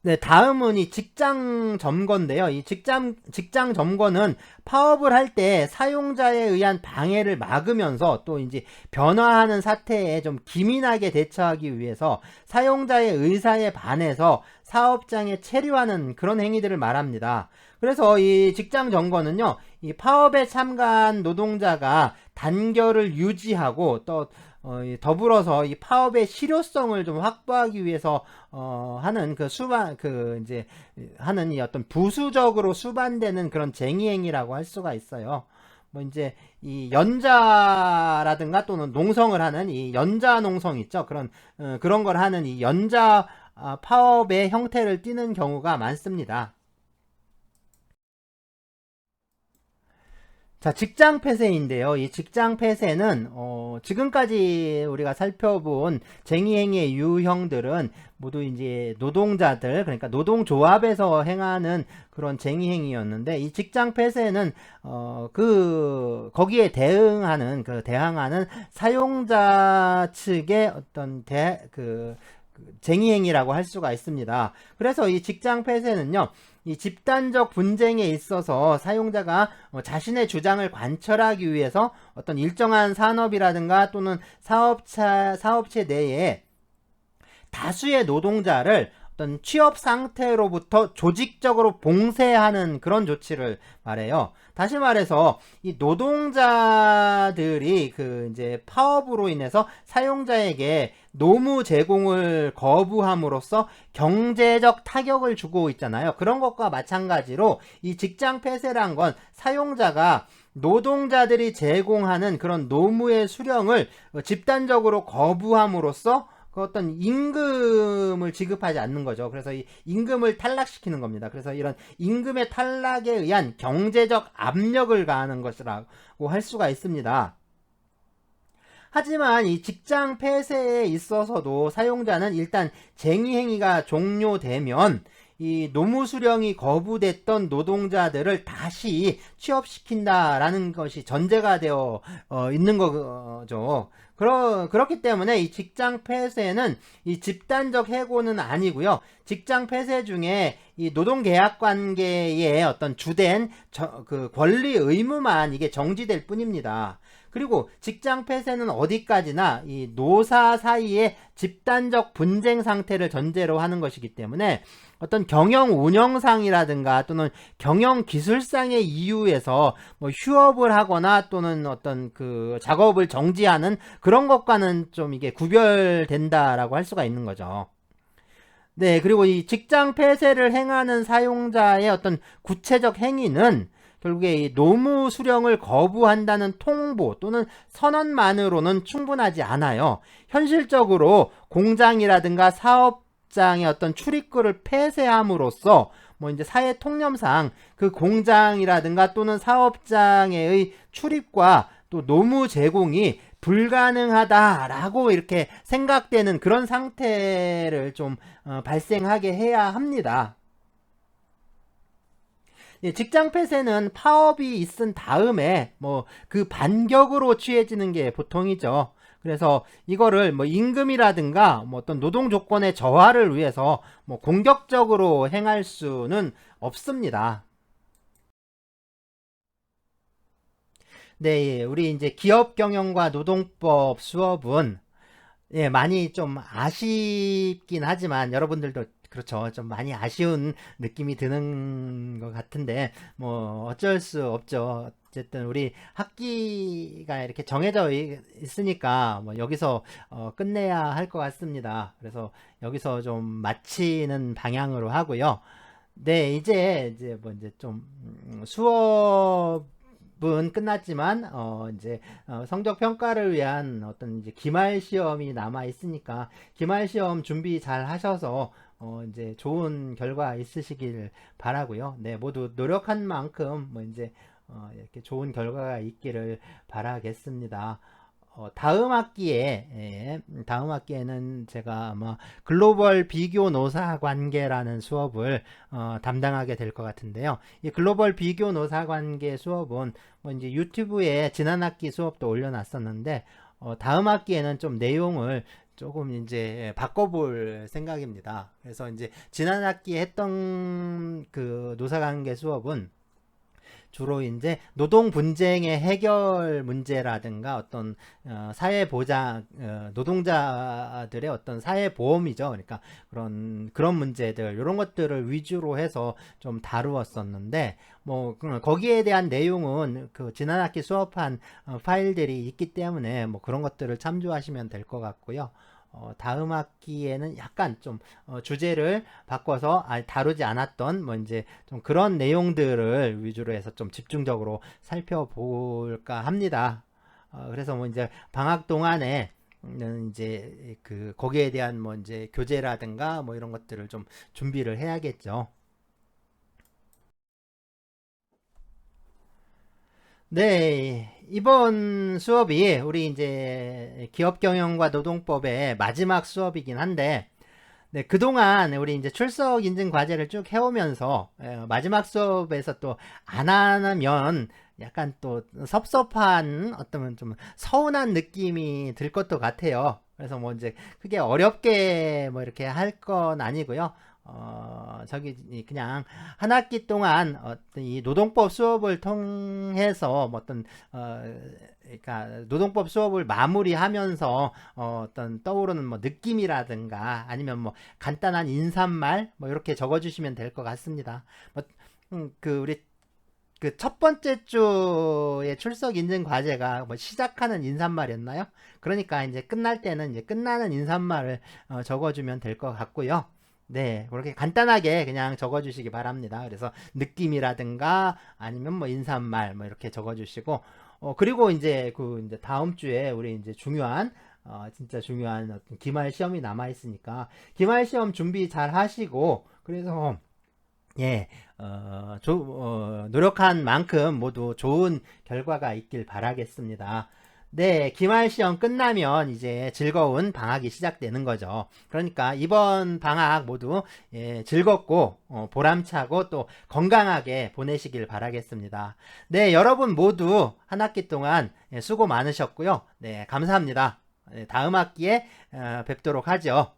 네, 다음은 이 직장 점거인데요. 이 직장 점거는 파업을 할 때 사용자에 의한 방해를 막으면서 또 이제 변화하는 사태에 좀 기민하게 대처하기 위해서 사용자의 의사에 반해서 사업장에 체류하는 그런 행위들을 말합니다. 그래서 이 직장 점거는요, 이 파업에 참가한 노동자가 단결을 유지하고 또 더불어서 이 파업의 실효성을 좀 확보하기 위해서 하는 그 수반 그 이제 하는 이 어떤 부수적으로 수반되는 그런 쟁의행위라고 할 수가 있어요. 뭐 이제 이 연자라든가 또는 농성을 하는 이 연자 농성 있죠. 그런 걸 하는 이 연자 파업의 형태를 띠는 경우가 많습니다. 자, 직장 폐쇄인데요. 이 직장 폐쇄는 지금까지 우리가 살펴본 쟁의행위의 유형들은 모두 이제 노동자들, 그러니까 노동조합에서 행하는 그런 쟁의행위였는데, 이 직장 폐쇄는 거기에 대항하는 사용자 측의 어떤 쟁의행위라고 할 수가 있습니다. 그래서 이 직장 폐쇄는요, 이 집단적 분쟁에 있어서 사용자가 자신의 주장을 관철하기 위해서 어떤 일정한 산업이라든가 또는 사업체 내에 다수의 노동자를 어떤 취업 상태로부터 조직적으로 봉쇄하는 그런 조치를 말해요. 다시 말해서 이 노동자들이 이제 파업으로 인해서 사용자에게 노무 제공을 거부함으로써 경제적 타격을 주고 있잖아요. 그런 것과 마찬가지로 이 직장 폐쇄란 건 사용자가 노동자들이 제공하는 그런 노무의 수령을 집단적으로 거부함으로써 그 어떤 임금을 지급하지 않는 거죠. 그래서 이 임금을 탈락시키는 겁니다. 그래서 이런 임금의 탈락에 의한 경제적 압력을 가하는 것이라고 할 수가 있습니다. 하지만 이 직장 폐쇄에 있어서도 사용자는 일단 쟁의행위가 종료되면 이 노무 수령이 거부됐던 노동자들을 다시 취업시킨다라는 것이 전제가 되어 있는 거죠. 그렇기 때문에 이 직장 폐쇄는 이 집단적 해고는 아니고요. 직장 폐쇄 중에 이 노동계약 관계의 어떤 주된 그 권리 의무만 이게 정지될 뿐입니다. 그리고 직장 폐쇄는 어디까지나 이 노사 사이의 집단적 분쟁 상태를 전제로 하는 것이기 때문에 어떤 경영 운영상이라든가 또는 경영 기술상의 이유에서 뭐 휴업을 하거나 또는 어떤 그 작업을 정지하는 그런 것과는 좀 이게 구별된다라고 할 수가 있는 거죠. 네, 그리고 이 직장 폐쇄를 행하는 사용자의 어떤 구체적 행위는 결국에 이 노무 수령을 거부한다는 통보 또는 선언만으로는 충분하지 않아요. 현실적으로 공장이라든가 사업장의 어떤 출입구를 폐쇄함으로써 뭐 이제 사회 통념상 그 공장이라든가 또는 사업장의 출입과 또 노무 제공이 불가능하다라고 이렇게 생각되는 그런 상태를 좀 발생하게 해야 합니다. 예, 직장 폐쇄는 파업이 있은 다음에 뭐 그 반격으로 취해지는 게 보통이죠. 그래서 이거를 뭐 임금이라든가 뭐 어떤 노동 조건의 저하를 위해서 뭐 공격적으로 행할 수는 없습니다. 네, 예, 우리 이제 기업 경영과 노동법 수업은 예, 많이 좀 아쉽긴 하지만 여러분들도 그렇죠. 좀 많이 아쉬운 느낌이 드는 것 같은데 뭐 어쩔 수 없죠. 어쨌든 우리 학기가 이렇게 정해져 있으니까 뭐 여기서 끝내야 할 것 같습니다. 그래서 여기서 좀 마치는 방향으로 하고요. 네, 이제 뭐 이제 좀 수업은 끝났지만 이제 성적 평가를 위한 어떤 이제 기말 시험이 남아 있으니까 기말 시험 준비 잘 하셔서 이제 좋은 결과 있으시길 바라고요. 네, 모두 노력한 만큼 뭐 이제 이렇게 좋은 결과가 있기를 바라겠습니다. 다음 학기에는 제가 아마 글로벌 비교 노사 관계라는 수업을 담당하게 될 것 같은데요. 이 글로벌 비교 노사 관계 수업은 뭐 이제 유튜브에 지난 학기 수업도 올려놨었는데 다음 학기에는 좀 내용을 조금 이제 바꿔볼 생각입니다. 그래서 이제 지난 학기 했던 그 노사관계 수업은 주로 이제 노동 분쟁의 해결 문제라든가 어떤 사회 보장, 노동자들의 어떤 사회 보험이죠. 그러니까 그런 문제들 이런 것들을 위주로 해서 좀 다루었었는데 뭐 거기에 대한 내용은 그 지난 학기 수업한 파일들이 있기 때문에 뭐 그런 것들을 참조하시면 될 것 같고요. 다음 학기에는 약간 좀 주제를 바꿔서 다루지 않았던 뭐 이제 좀 그런 내용들을 위주로 해서 좀 집중적으로 살펴볼까 합니다. 그래서 뭐 이제 방학 동안에 이제 그 거기에 대한 뭐 이제 교재라든가 뭐 이런 것들을 좀 준비를 해야겠죠. 네, 이번 수업이 우리 이제 기업경영과 노동법의 마지막 수업이긴 한데, 네, 그동안 우리 이제 출석 인증 과제를 쭉 해오면서 마지막 수업에서 또 안 하면 약간 또 섭섭한 어떤 좀 서운한 느낌이 들 것도 같아요. 그래서 뭐 이제 크게 어렵게 뭐 이렇게 할 건 아니고요. 저기 그냥 한 학기 동안 어떤 이 노동법 수업을 통해서 뭐 어떤 그러니까 노동법 수업을 마무리하면서 어떤 떠오르는 뭐 느낌이라든가 아니면 뭐 간단한 인사말 뭐 이렇게 적어주시면 될 것 같습니다. 뭐, 그 우리 그 첫 번째 주에 출석 인증 과제가 뭐 시작하는 인사말이었나요? 그러니까 이제 끝날 때는 이제 끝나는 인사말을 적어주면 될 것 같고요. 네, 그렇게 간단하게 그냥 적어주시기 바랍니다. 그래서 느낌이라든가 아니면 뭐 인사말 뭐 이렇게 적어주시고, 그리고 이제 그 이제 다음 주에 우리 이제 중요한 진짜 중요한 어떤 기말 시험이 남아 있으니까 기말 시험 준비 잘 하시고 그래서 예, 노력한 만큼 모두 좋은 결과가 있길 바라겠습니다. 네, 기말 시험 끝나면 이제 즐거운 방학이 시작되는 거죠. 그러니까 이번 방학 모두 즐겁고 보람차고 또 건강하게 보내시길 바라겠습니다. 네, 여러분 모두 한 학기 동안 수고 많으셨고요. 네, 감사합니다. 네, 다음 학기에 뵙도록 하죠.